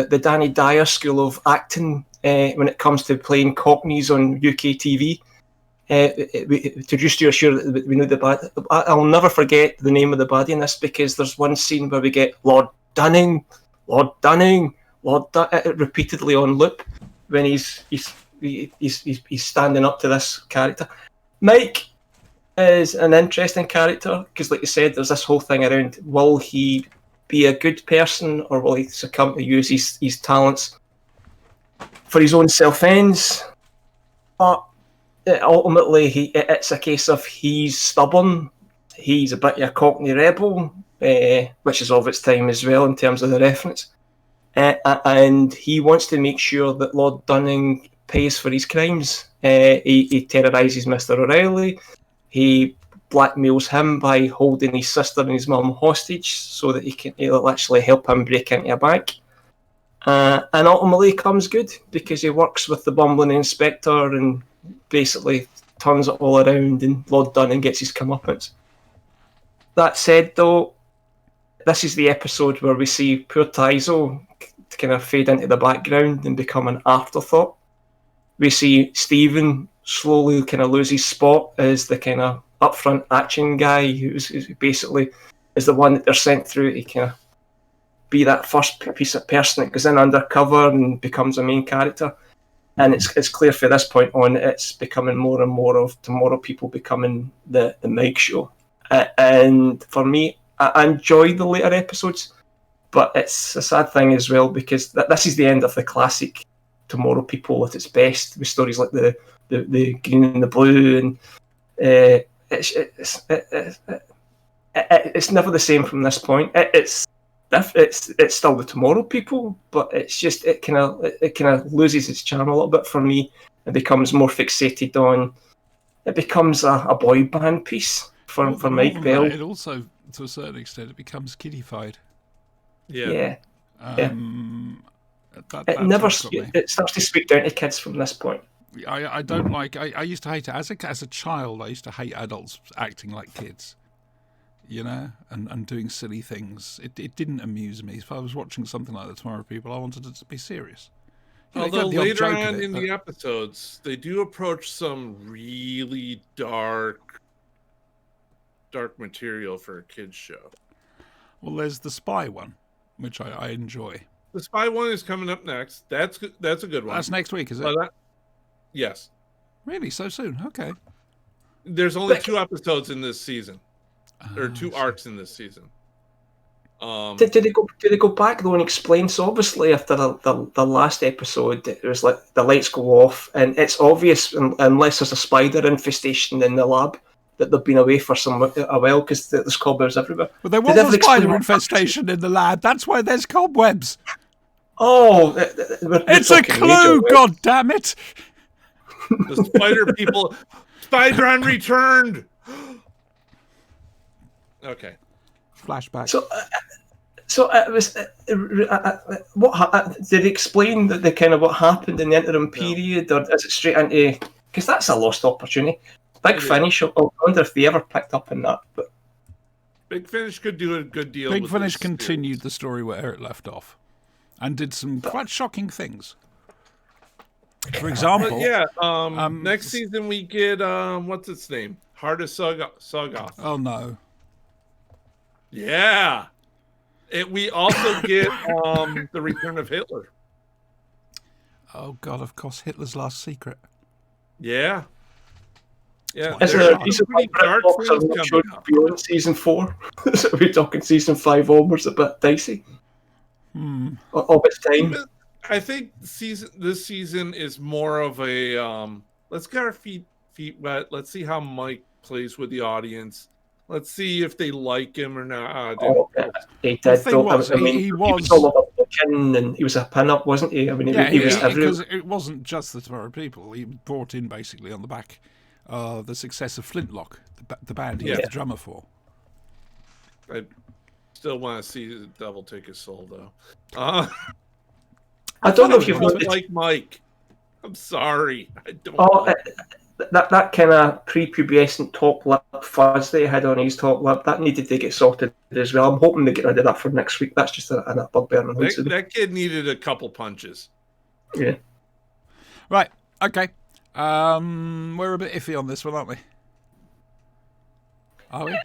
S3: the Danny Dyer school of acting when it comes to playing Cockneys on UK TV. To just to assure that we know the bad. I'll never forget the name of the baddie in this because there's one scene where we get Lord Dunning, repeatedly on loop when he's standing up to this character. Mike is an interesting character because, like you said, there's this whole thing around: will he be a good person or will he succumb to use his talents for his own self ends? But ultimately, it's a case of he's stubborn, he's a bit of a Cockney rebel, which is of its time as well in terms of the reference, and he wants to make sure that Lord Dunning pays for his crimes. He terrorises Mr. O'Reilly, he blackmails him by holding his sister and his mum hostage so that he'll actually help him break into a bank. And ultimately comes good because he works with the bumbling inspector and basically turns it all around, and Lord Dunning gets his comeuppance. That said, though, this is the episode where we see poor Tyzo kind of fade into the background and become an afterthought. We see Stephen slowly kind of lose his spot as the kind of upfront action guy who basically is the one that they're sent through to kind of be that first piece of person that goes in undercover and becomes a main character. And it's clear from this point on, it's becoming more and more of Tomorrow People becoming the Mike show. And for me, I enjoy the later episodes, but it's a sad thing as well because this is the end of the classic Tomorrow People at its best, with stories like the Green and the Blue, and it's never the same from this point. It's still the Tomorrow People, but it's just it kind of loses its charm a little bit for me. It becomes more fixated on. It becomes a boy band piece for Mike Bell.
S1: It also, to a certain extent, it becomes kiddified.
S3: Yeah.
S1: That's
S3: It starts to speak down to kids from this point.
S1: I don't like. I used to hate it as a child. I used to hate adults acting like kids, and doing silly things. It didn't amuse me. If I was watching something like The Tomorrow People, I wanted it to be serious.
S4: Although later on in the episodes, they do approach some really dark material for a kids show.
S1: Well, there's the spy one, which I enjoy.
S4: The spy one is coming up next. That's a good one.
S1: That's next week, is it?
S4: Yes.
S1: Really? So soon? Okay.
S4: There's only 2 episodes in this season, or 2 arcs in this season.
S3: Did they go back though and explain? So obviously after the last episode, it was like the lights go off, and it's obvious unless there's a spider infestation in the lab that they've been away for a while because there's cobwebs everywhere.
S1: Well, there was a spider infestation in the lab. That's why there's cobwebs.
S3: Oh,
S1: it's a clue! God damn it!
S4: The spider people, Spider-Man returned. Okay.
S3: So
S1: Flashback.
S3: it was what did they explain the kind of what happened in the interim period, or is it straight into? Because that's a lost opportunity. Big Finish. I wonder if they ever picked up on that. But
S4: Big Finish could do a good deal.
S1: Big Finish continued the story where it left off, and did some quite shocking things. For example,
S4: next season we get what's its name? Heart of Sagoth.
S1: Oh no.
S4: Yeah. We also get the return of Hitler.
S1: Oh God! Of course, Hitler's last secret.
S4: Yeah. Yeah.
S3: Is there a reason why BritBox are not showing beyond season 4? So we're talking season 5 onwards, a bit dicey. Of its time.
S4: I think this season is more of a let's get our feet wet. Let's see how Mike plays with the audience. Let's see if they like him or not.
S3: He did. He was all over looking, and he was a pin-up, wasn't he? I mean, he was everywhere.
S1: Because it wasn't just the Tomorrow People. He brought in basically on the back the success of Flintlock, the band he was the drummer for.
S4: I still want to see the devil take his soul, though.
S3: I don't know if you've noticed.
S4: Like Mike. I'm sorry. I don't.
S3: That kind of prepubescent top lip fuzz that he had on his top lip, that needed to get sorted as well. I'm hoping they get rid of that for next week. That's just a bugbear.
S4: That kid needed a couple punches.
S3: Yeah.
S1: Right. Okay. We're a bit iffy on this one, aren't we? Are we?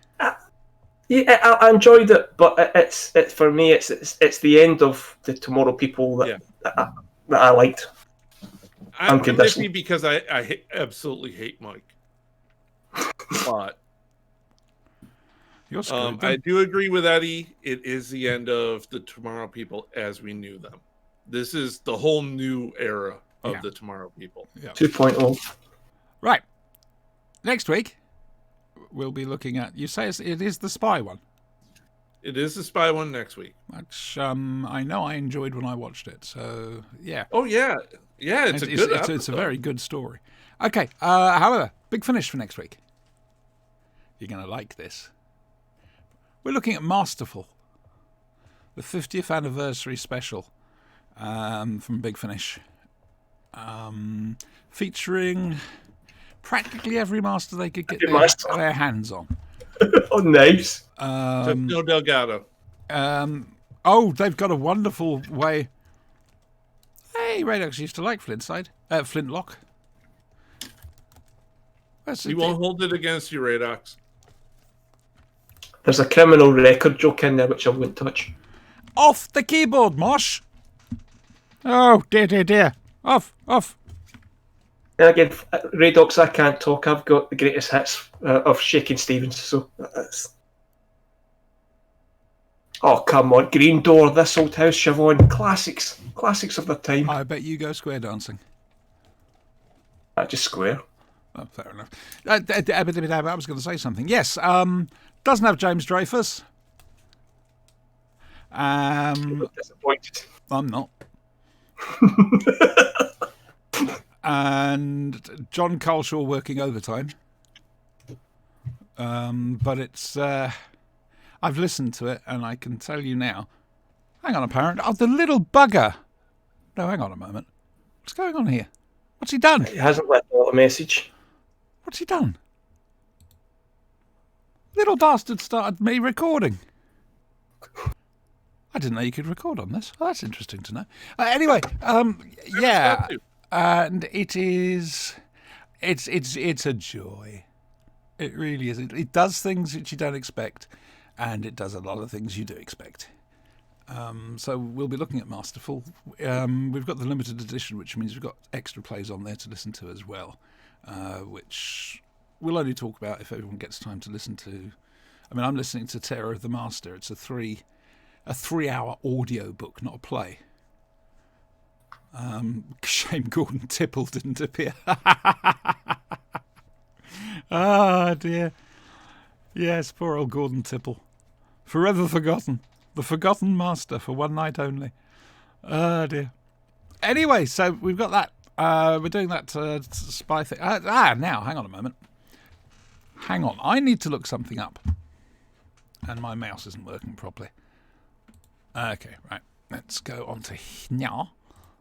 S3: Yeah, I enjoyed it, but it's for me. It's the end of the Tomorrow People that I liked.
S4: I'm iffy because I absolutely hate Mike. But
S1: you're screwed,
S4: I do agree with Eddie. It is the end of the Tomorrow People as we knew them. This is the whole new era of the Tomorrow People.
S1: Yeah.
S3: 2.0.
S1: Right. Next week, we'll be looking at. You say it is the spy one.
S4: It is the spy one next week.
S1: Which I know I enjoyed when I watched it. So yeah.
S4: Oh yeah. Yeah, it's a good episode.
S1: It's a very good story. Okay, however, big finish for next week. You're going to like this. We're looking at Masterful, the 50th anniversary special from Big Finish, featuring practically every master they could get their hands on.
S3: Oh, nice.
S4: No Delgado.
S1: Oh, they've got a wonderful way. Hey, Radox used to like Flintlock.
S4: We won't hold it against you, Radox.
S3: There's a criminal record joke in there which I won't touch.
S1: Off the keyboard, Mosh! Oh, dear. Off.
S3: And again, Radox, I can't talk. I've got the greatest hits of Shaking Stevens, so that's... Oh, come on. Green Door, This Old House, Siobhan. Classics. Classics of the time.
S1: I bet you go square dancing.
S3: Just square.
S1: Oh, fair enough. I was going to say something. Yes, doesn't have James Dreyfus.
S3: Disappointed.
S1: I'm not. And John Culshaw working overtime. But it's... I've listened to it, and I can tell you now. Hang on, apparent. Oh, the little bugger. No, hang on a moment. What's going on here? What's he done?
S3: He hasn't left a little message.
S1: What's he done? Little bastard started me recording. I didn't know you could record on this. Oh, that's interesting to know. Anyway, yeah, and it's a joy. It really is. It does things that you don't expect, and it does a lot of things you do expect. So we'll be looking at Masterful. We've got the limited edition, which means we've got extra plays on there to listen to as well, which we'll only talk about if everyone gets time to listen to. I mean, I'm listening to Terror of the Master. It's a 3-hour audio book, not a play. Shame Gordon Tipple didn't appear. Ah, dear. Yes, poor old Gordon Tipple. Forever forgotten. The forgotten master for one night only. Oh, dear. Anyway, so we've got that. We're doing that spy thing. Now, hang on a moment. Hang on. I need to look something up. And my mouse isn't working properly. Okay, right. Let's go on to here.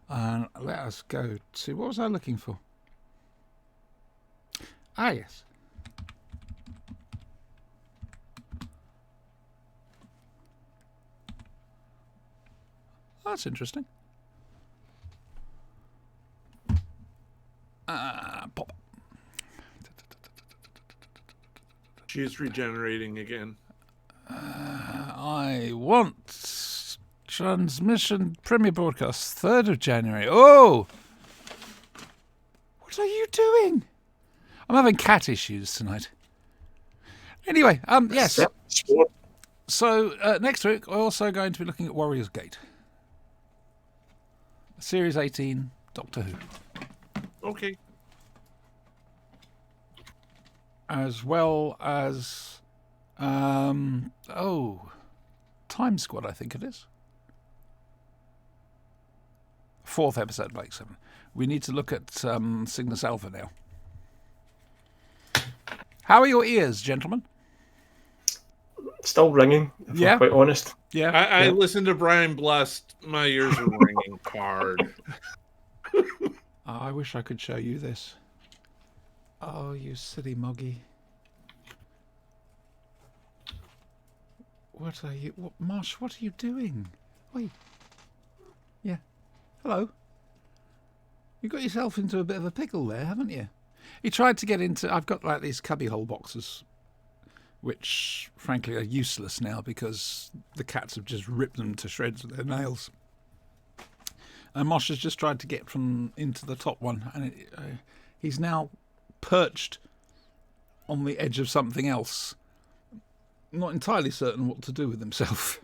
S1: And let us go to... What was I looking for? Ah, yes. That's interesting. Pop.
S4: She's regenerating again.
S1: I want transmission Premier Broadcast 3rd of January. Oh! What are you doing? I'm having cat issues tonight. Anyway, yes. So next week we're also going to be looking at Warriors Gate. Series 18, Doctor Who.
S4: Okay.
S1: As well as Time Squad, I think it is. 4th episode, Blake 7. We need to look at Cygnus Alpha now. How are your ears, gentlemen?
S3: Still ringing, if I'm quite honest.
S1: Yeah.
S4: I listened to Brian Blessed. My ears are ringing hard.
S1: I wish I could show you this. Oh, you silly moggy. What are you... Marsh, what are you doing? Wait. Yeah. Hello. You got yourself into a bit of a pickle there, haven't you? He tried to get into... I've got like these cubbyhole boxes, which frankly are useless now because the cats have just ripped them to shreds with their nails. And Mosh has just tried to get from into the top one, and he's now perched on the edge of something else, not entirely certain what to do with himself.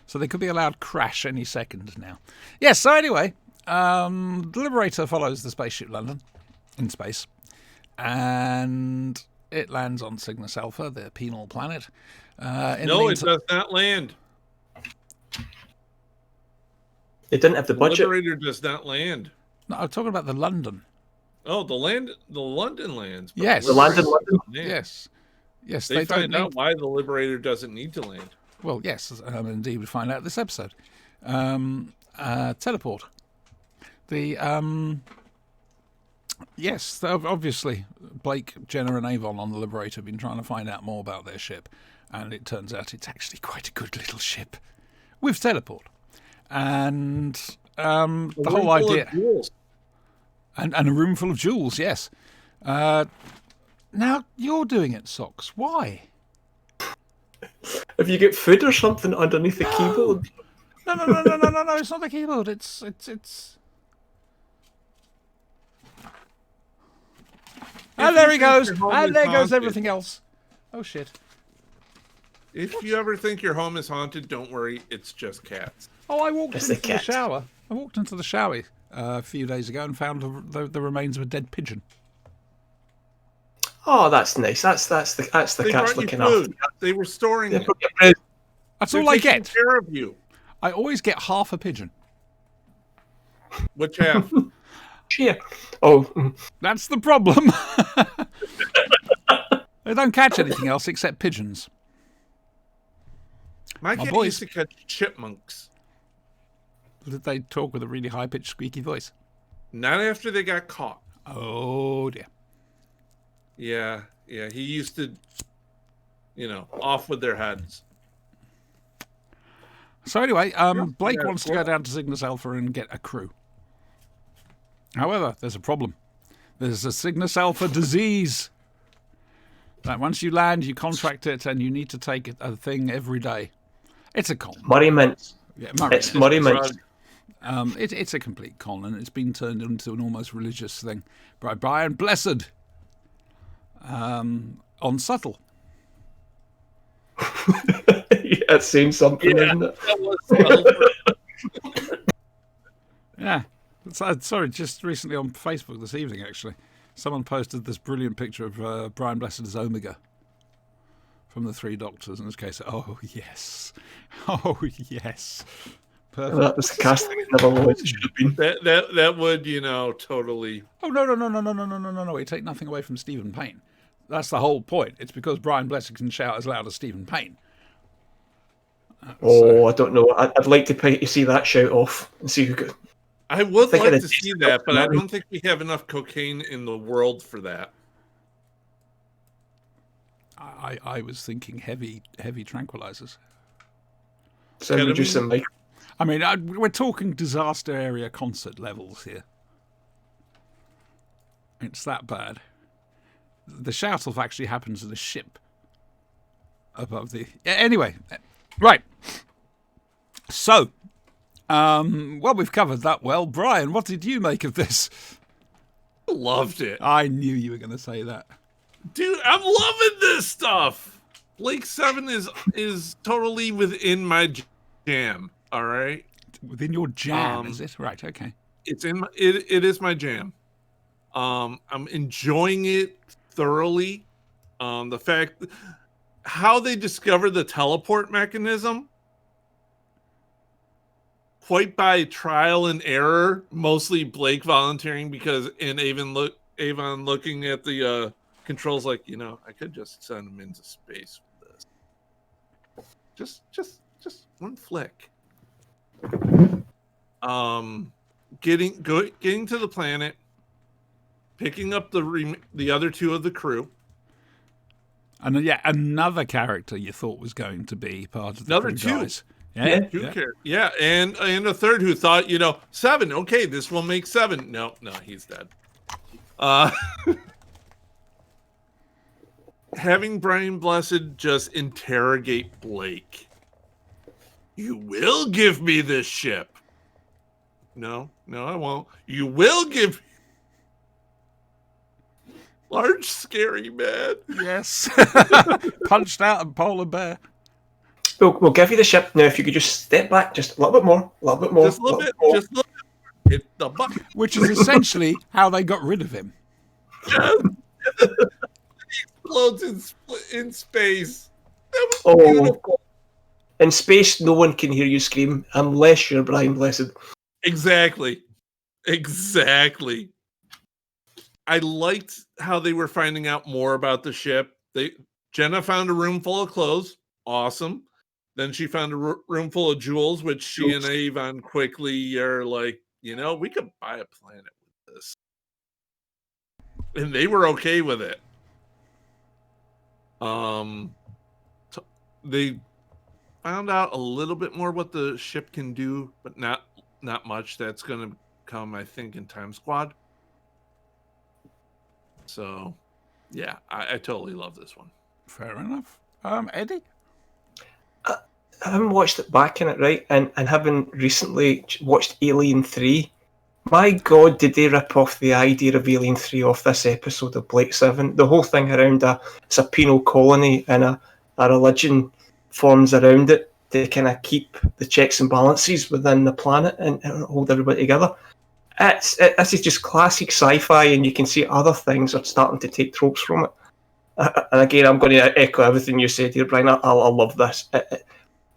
S1: So there could be a loud crash any second now. Yes, so anyway, the Liberator follows the spaceship London in space, and it lands on Cygnus Alpha, the penal planet.
S4: No, it does not land.
S3: It didn't have the budget.
S4: The Liberator does not land.
S1: No, I'm talking about the London.
S4: Oh, the London lands.
S1: Yes.
S3: The London.
S1: Yes. Yes,
S4: they find out why the Liberator doesn't need to land.
S1: Well, yes, indeed, we find out this episode. Teleport. Yes, obviously, Blake, Jenna, and Avon on the Liberator have been trying to find out more about their ship, and it turns out it's actually quite a good little ship with teleport. And the whole idea, and a room full of jewels. Yes. Now you're doing it, Socks. Why?
S3: If you get food or something underneath the keyboard.
S1: No. It's not the keyboard. It's. And there he goes. And there goes everything else. Oh shit.
S4: If you ever think your home is haunted, don't worry. It's just cats.
S1: Oh, I walked
S3: It's
S1: into
S3: the
S1: the
S3: cat.
S1: shower. I walked into the shower a few days ago and found the remains of a dead pigeon.
S3: Oh, that's nice. That's the
S4: They
S3: cat's
S4: brought you
S3: looking
S4: food.
S3: after.
S4: They were storing
S3: They
S4: it.
S3: brought you bread.
S1: That's
S4: They're
S1: all I
S4: taking
S1: get.
S4: care of you.
S1: I always get half a pigeon.
S4: Which half?
S3: Cheer. Oh,
S1: That's the problem. They don't catch anything else except pigeons.
S4: My cat
S1: boys-
S4: used to catch chipmunks.
S1: Did they talk with a really high-pitched, squeaky voice?
S4: Not after they got caught.
S1: Oh dear.
S4: Yeah. He used to, off with their heads.
S1: So anyway, Blake
S4: Yeah,
S1: wants to go down to Cygnus Alpha and get a crew. However, there's a problem. There's a Cygnus Alpha disease. That once you land, you contract it, and you need to take a thing every day. It's a con.
S3: Murray Mints.
S1: Yeah, Murray.
S3: It's Murray Mints.
S1: It's a complete con, and it's been turned into an almost religious thing by Brian Blessed on Subtle.
S3: Yeah, it's saying something, isn't it?
S4: That was
S1: Yeah. Sorry, just recently on Facebook this evening, actually, someone posted this brilliant picture of Brian Blessed as Omega from the Three Doctors. In this case, oh, yes. Oh, yes. Perfect.
S3: That was the casting. It never was. It should have been.
S4: that would, totally.
S1: Oh, no. We take nothing away from Stephen Payne. That's the whole point. It's because Brian Blessed can shout as loud as Stephen Payne.
S3: Oh, I don't know. I'd like to see that shout off and see who could.
S4: I would
S3: Think of
S4: like
S3: the
S4: to see
S3: taste
S4: that,
S3: of
S4: but I
S3: that.
S4: don't think we have enough cocaine in the world for that.
S1: I was thinking heavy tranquilizers.
S3: So reduce the mic.
S1: I mean, we're talking disaster area concert levels here. It's that bad. The shout-off actually happens in a ship above the... Anyway, right. So, well, we've covered that well. Brian, what did you make of this?
S4: Loved it.
S1: I knew you were going to say that.
S4: Dude, I'm loving this stuff. Blake 7 is totally within my jam, all right?
S1: Within your jam, is it? Right, okay.
S4: It's in my, it is my jam. I'm enjoying it thoroughly. The fact how they discovered the teleport mechanism, quite by trial and error, mostly Blake volunteering and Avon looking at the controls like, I could just send him into space with this. Just one flick. Getting to the planet, picking up the other two of the crew.
S1: And yeah, another character you thought was going to be part of the
S4: Another
S1: crew
S4: two.
S1: guys.
S4: Yeah, and a third who thought, 7, okay, this will make 7. No, he's dead. Having Brian Blessed just interrogate Blake. You will give me this ship. No, I won't. You will give large scary man.
S1: Yes. Punched out a polar bear.
S3: We'll give you the ship now. If you could just step back just a little bit more,
S4: Just a little bit.
S3: more.
S4: Just a little bit. Hit the button.
S1: Which is essentially how they got rid of him.
S4: Explodes in space. That was
S3: Oh.
S4: beautiful.
S3: In space, no one can hear you scream unless you're Brian Blessed.
S4: Exactly. I liked how they were finding out more about the ship. Jenna found a room full of clothes. Awesome. Then she found a room full of jewels, which she and Avon quickly are like, we could buy a planet with this. And they were okay with it. They found out a little bit more what the ship can do, but not much. That's going to come, I think, in Time Squad. So, yeah, I totally love this one.
S1: Fair enough. Eddie?
S3: I haven't watched it back in it, right? And having recently watched Alien 3, my God, did they rip off the idea of Alien 3 off this episode of Blake 7? The whole thing around it's a penal colony and a religion forms around it to kind of keep the checks and balances within the planet and hold everybody together. This is just classic sci-fi, and you can see other things are starting to take tropes from it. And again, I'm going to echo everything you said here, Brian. I love this.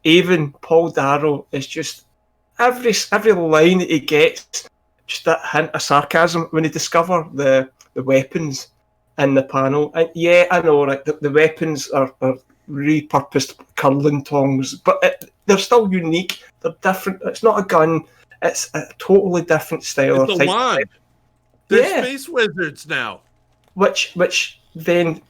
S3: Even Paul Darrow is just every line that he gets, just that hint of sarcasm when they discover the weapons in the panel. And yeah, I know, right? The weapons are repurposed curling tongs, but they're still unique. They're different. It's not a gun. It's a totally different style.
S4: It's a wand. They're space wizards now.
S3: Which then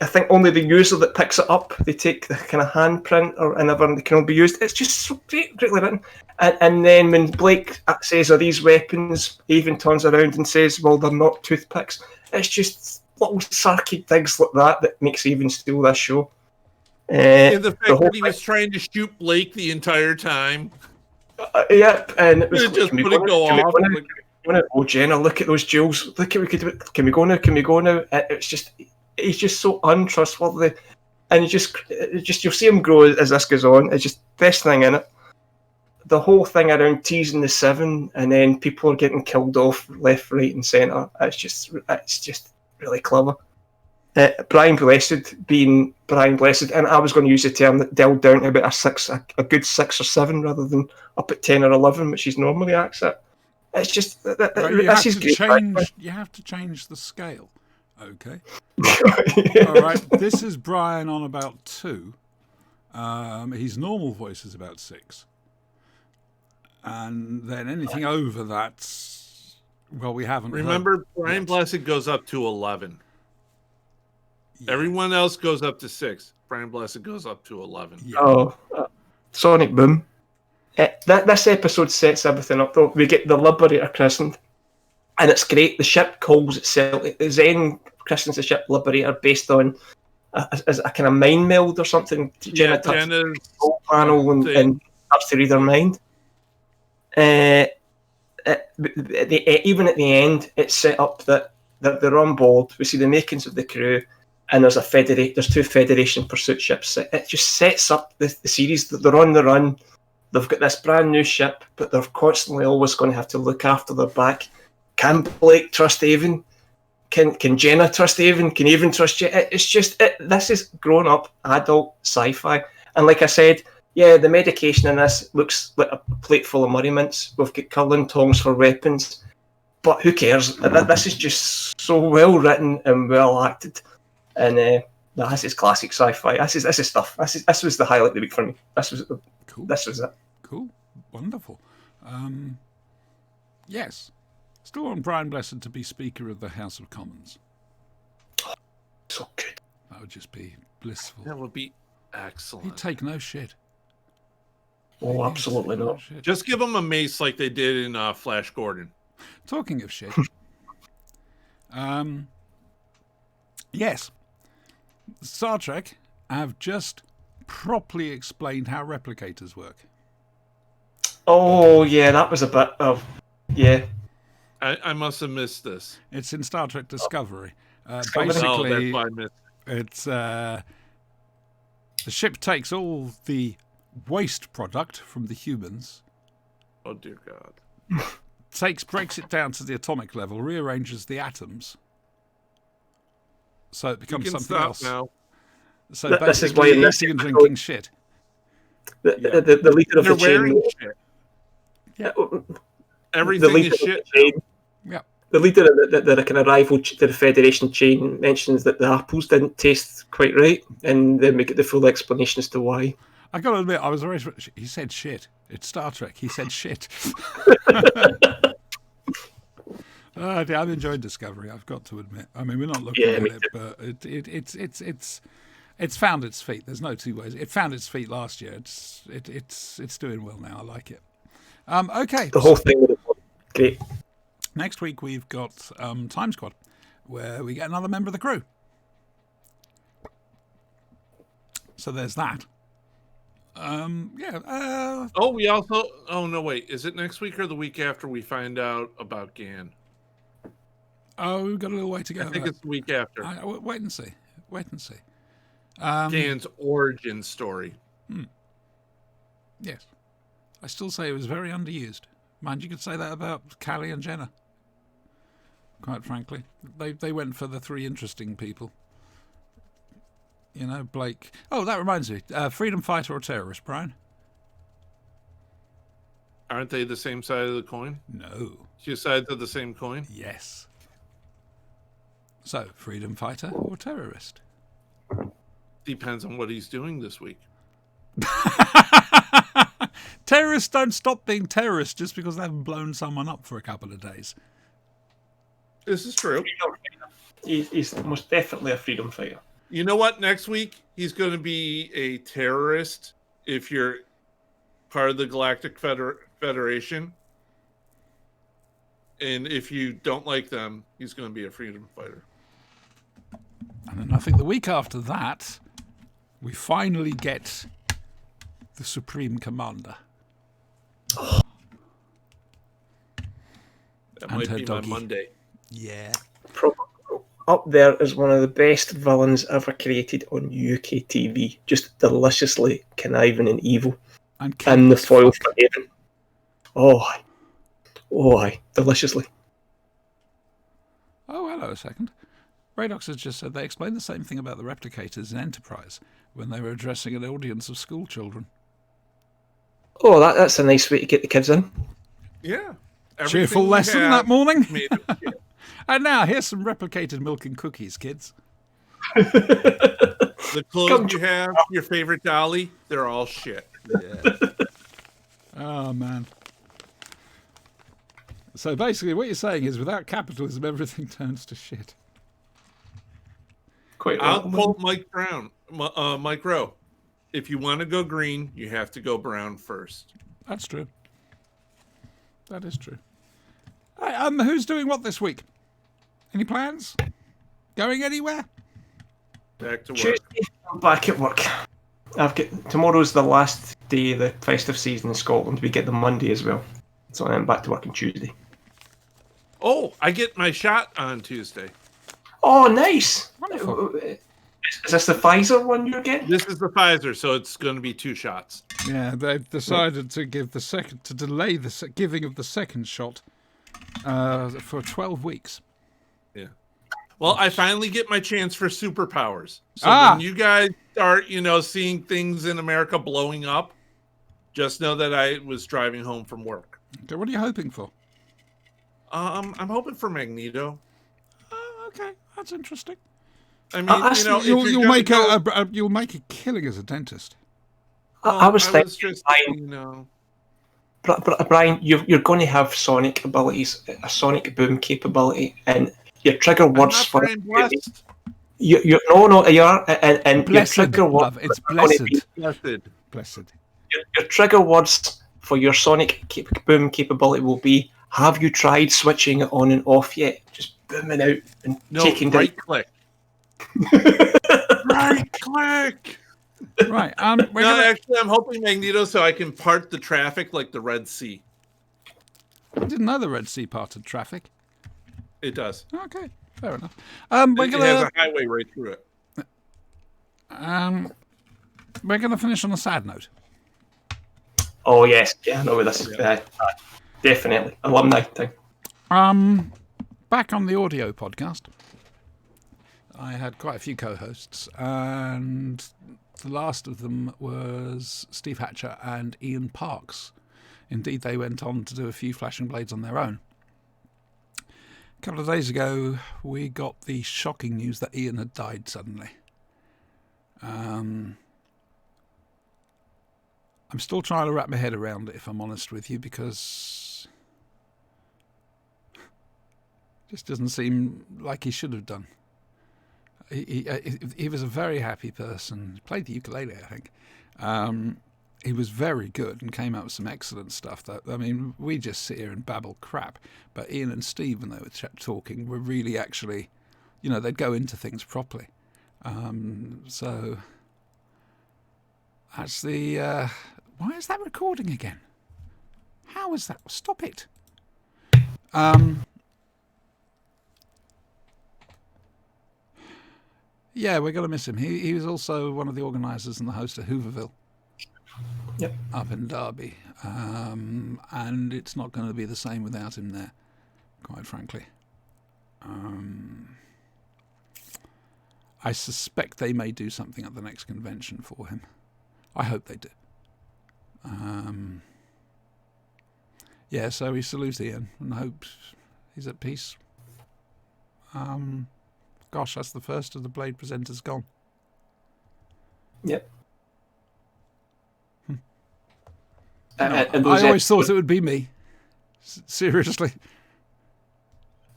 S3: I think only the user that picks it up, they take the kind of handprint or whatever, they can all be used. It's just so greatly written. And then when Blake says, "Are these weapons?" he even turns around and says, "Well, they're not toothpicks." It's just little sarky things like that makes even steal this show.
S4: And the fact that he was trying to shoot Blake the entire time.
S3: Yep, and it was
S4: just put it go off.
S3: Oh, Jenna, look at those jewels. Look at what we could do. Can we go now? Can we go now? It's just, he's just so untrustworthy, and you just you'll see him grow as this goes on. It's just best thing in it. The whole thing around teasing the Seven, and then people are getting killed off left, right, and centre. It's just really clever. Brian Blessed being Brian Blessed, and I was going to use the term that delved down to about a good 6 or 7 rather than up at 10 or 11, which he's normally acts at. It's just this is great.
S1: You have to change the scale. Okay.
S3: Yeah.
S1: All right. This is Brian on about 2. His normal voice is about 6, and then anything over that's we haven't.
S4: Remember, Brian Blessed goes up to 11. Yeah. Everyone else goes up to 6. Brian Blessed goes up to 11.
S3: Yeah. Oh, Sonic Boom. This episode sets everything up, though. We get the Liberator christened, and it's great. The ship calls itself. Zen christens the ship Liberator based on a kind of mind meld or something. Jenna touches the panel and starts to read her mind. Even at the end, it's set up that they're on board. We see the makings of the crew. And there's there's 2 Federation pursuit ships. It just sets up the series that they're on the run. They've got this brand new ship, but they're constantly always going to have to look after their back. Can Blake trust Avon? Can Jenna trust Avon? Can Avon trust Jenna? It's just this is grown up adult sci-fi. And like I said, yeah, the medication in this looks like a plate full of Murray mints. We've got curling tongs for weapons, but who cares? This is just so well written and well acted. And this is classic sci-fi. This is stuff. This was the highlight of the week for me.
S1: Cool.
S3: This was it.
S1: Cool. Wonderful. Yes. Still want Brian Blessed to be Speaker of the House of Commons.
S3: Oh, so good.
S1: That would just be blissful.
S4: That would be excellent.
S1: He'd take no shit.
S3: Oh, absolutely not.
S4: Just give him a mace like they did in Flash Gordon.
S1: Talking of shit. Yes. Star Trek have just properly explained how replicators work.
S3: Oh, yeah, that was a bit of... Yeah.
S4: I must have missed this.
S1: It's in Star Trek Discovery.
S4: Basically,
S1: it's the ship takes all the waste product from the humans.
S4: Oh, dear God.
S1: Breaks it down to the atomic level, rearranges the atoms, so it becomes something else. Now. So basically, eating and drinking shit.
S3: The leader of the chain.
S4: Shit. Yeah. Everything is shit.
S3: Yeah. The leader of the kind of rival to the Federation chain mentions that the apples didn't taste quite right, and then we get the full explanation as to why.
S1: I got to admit, I was always. He said shit. It's Star Trek. He said shit. I'm enjoying Discovery. I've got to admit. I mean, we're not looking at it, but it's found its feet. There's no two ways. It found its feet last year. It's doing well now. I like it. Okay.
S3: The whole thing was great.
S1: Next week we've got Time Squad, where we get another member of the crew. So there's that.
S4: We also. Oh no! Wait, is it next week or the week after we find out about Gan?
S1: Oh, we've got a little way to go.
S4: I think it's the week after.
S1: Wait and see.
S4: Gan's origin story.
S1: Yes. I still say it was very underused. Mind you could say that about Callie and Jenna. Quite frankly. They went for the three interesting people. You know, Blake. Oh, that reminds me. Freedom fighter or terrorist, Brian?
S4: Aren't they the same side of the coin?
S1: No.
S4: Two sides of the same coin?
S1: Yes. So, freedom fighter or terrorist?
S4: Depends on what he's doing this week.
S1: Terrorists don't stop being terrorists just because they haven't blown someone up for a couple of days.
S4: This is true.
S3: He's most definitely a freedom fighter.
S4: You know what? Next week, he's going to be a terrorist if you're part of the Galactic Federation. And if you don't like them, he's going to be a freedom fighter.
S1: And then I think the week after that, we finally get the Supreme Commander.
S4: That
S1: And
S4: might
S1: her
S4: be
S1: doggy.
S4: my Monday.
S1: Yeah.
S3: Probably up there as one of the best villains ever created on UK TV. Just deliciously conniving and evil.
S1: And
S3: And the
S1: Kate-
S3: foil for Haven. Aye, deliciously.
S1: Oh, hello a second. Radox has just said they explained the same thing about the replicators in Enterprise when they were addressing an audience of school children.
S3: Oh, that's a nice way to get the kids in.
S4: Yeah.
S1: Cheerful lesson that morning.
S4: Made of shit.
S1: And now, here's some replicated milk and cookies, kids.
S4: The clothes you have, your favorite dolly, they're all shit.
S1: Yeah. Oh, man. So basically what you're saying is without capitalism, everything turns to shit.
S3: Quite
S4: I'll
S3: right.
S4: quote Mike Rowe. If you want to go green, you have to go brown first.
S1: That's true. That is true. Right, who's doing what this week? Any plans? Going anywhere?
S4: Back to work.
S3: Tuesday, I'm back at work. Tomorrow's the last day of the festive season in Scotland. We get the Monday as well. So I'm back to work on Tuesday.
S4: Oh, I get my shot on Tuesday.
S3: Oh, nice.
S1: Wonderful.
S3: Is this the Pfizer one you're getting?
S4: This is the Pfizer, so it's going to be 2 shots.
S1: Yeah, they've decided to delay the giving of the second shot for 12 weeks.
S4: Yeah. Well, I finally get my chance for superpowers. So
S1: Ah.
S4: when you guys start, seeing things in America blowing up, just know that I was driving home from work.
S1: Okay, what are you hoping for?
S4: I'm hoping for Magneto.
S1: Oh, okay, that's interesting.
S4: I mean,
S3: Actually,
S4: if
S1: You'll
S4: you're
S1: make
S4: gonna
S1: you'll make a killing as a dentist.
S3: I was thinking,
S4: just,
S3: Brian, Brian, you're going to have sonic abilities, a sonic boom capability, and your trigger
S4: I'm
S3: words
S4: not
S3: for
S4: Brian Blessed.
S3: you are, and your
S1: Blessed,
S3: trigger words
S1: love. It's
S3: are gonna be-
S1: blessed.
S4: Blessed.
S1: Blessed.
S3: your trigger words for your sonic boom capability will be: have you tried switching it on and off yet? Just booming out and
S4: No,
S3: taking down.
S4: right click. Right click.
S1: Right. We're
S4: No,
S1: gonna,
S4: actually, I'm hoping Magneto so I can part the traffic like the Red Sea.
S1: I didn't know the Red Sea parted traffic.
S4: It does.
S1: Okay, fair enough. We're
S4: It has
S1: gonna
S4: a highway right through it.
S1: we're gonna finish on a sad note.
S3: Oh yes, yeah, I know where this is. Definitely alumni thing.
S1: Back on the audio podcast, I had quite a few co-hosts, and the last of them was Steve Hatcher and Ian Parks. Indeed, they went on to do a few Flashing Blades on their own. A couple of days ago, we got the shocking news that Ian had died suddenly. I'm still trying to wrap my head around it, if I'm honest with you, because it just doesn't seem like he should have done. He was a very happy person. He played the ukulele, I think. He was very good and came up with some excellent stuff. We just sit here and babble crap. But Ian and Steve, when they were talking, were really actually, they'd go into things properly. So that's the... why is that recording again? How is that? Stop it. Yeah, we're going to miss him. He was also one of the organisers and the host of Hooverville.
S3: Yep.
S1: up in Derby. And it's not going to be the same without him there, quite frankly. I suspect they may do something at the next convention for him. I hope they do. Yeah, so he salutes Ian and hopes he's at peace. Gosh, that's the first of the Blade presenters gone.
S3: Yep.
S1: No,
S3: And
S1: I always thought it would be me. Seriously.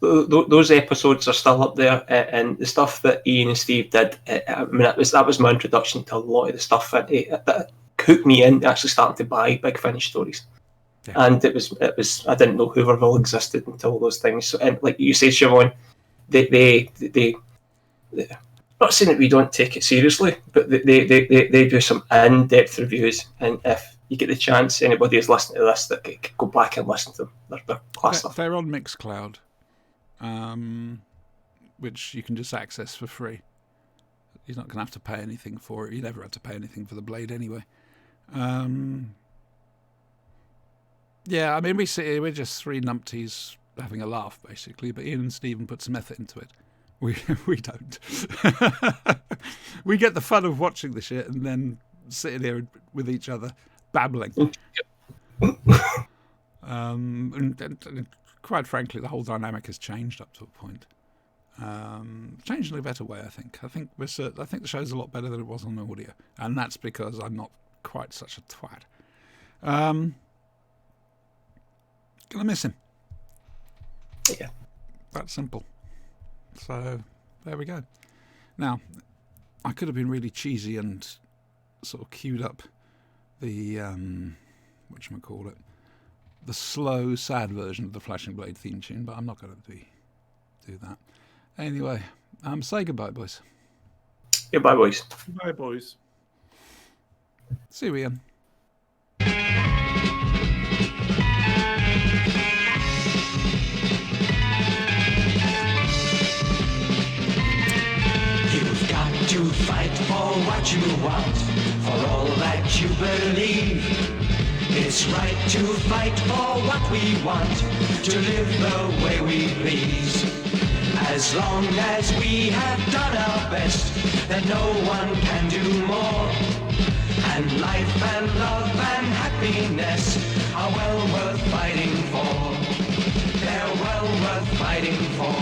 S3: those episodes are still up there, and the stuff that Ian and Steve did. I mean, that was my introduction to a lot of the stuff that hooked me in actually starting to buy Big Finish stories.
S1: Yeah.
S3: And it was I didn't know Hooverville existed until those things. So, and like you say, Siobhan, they not saying that we don't take it seriously, but they do some in-depth reviews, and if you get the chance, anybody who's listening to this that could go back and listen to them, they're class stuff.
S1: They're on Mixcloud, which you can just access for free. You're not going to have to pay anything for it. You never had to pay anything for the Blade anyway. Yeah, I mean, we sit here, we're just three numpties having a laugh, basically, but Ian and Stephen put some effort into it. We don't. We get the fun of watching the shit and then sitting here with each other, babbling. And quite frankly, the whole dynamic has changed up to a point. Changed in a better way, I think. I think the show's a lot better than it was on audio, and that's because I'm not quite such a twat. Gonna miss him.
S3: Yeah.
S1: That's simple. So there we go. Now, I could have been really cheesy and sort of queued up the whatchamacallit, the slow, sad version of the Flashing Blade theme tune, but I'm not going to do that. Anyway, say goodbye, boys.
S3: Goodbye, boys.
S4: Bye, boys.
S1: See you, Ian.
S2: You've got to fight for what you want, for all that you believe. It's right to fight for what we want, to live the way we please. As long as we have done our best, then no one can do more. And life and love and happiness are well worth fighting for. They're well worth fighting for.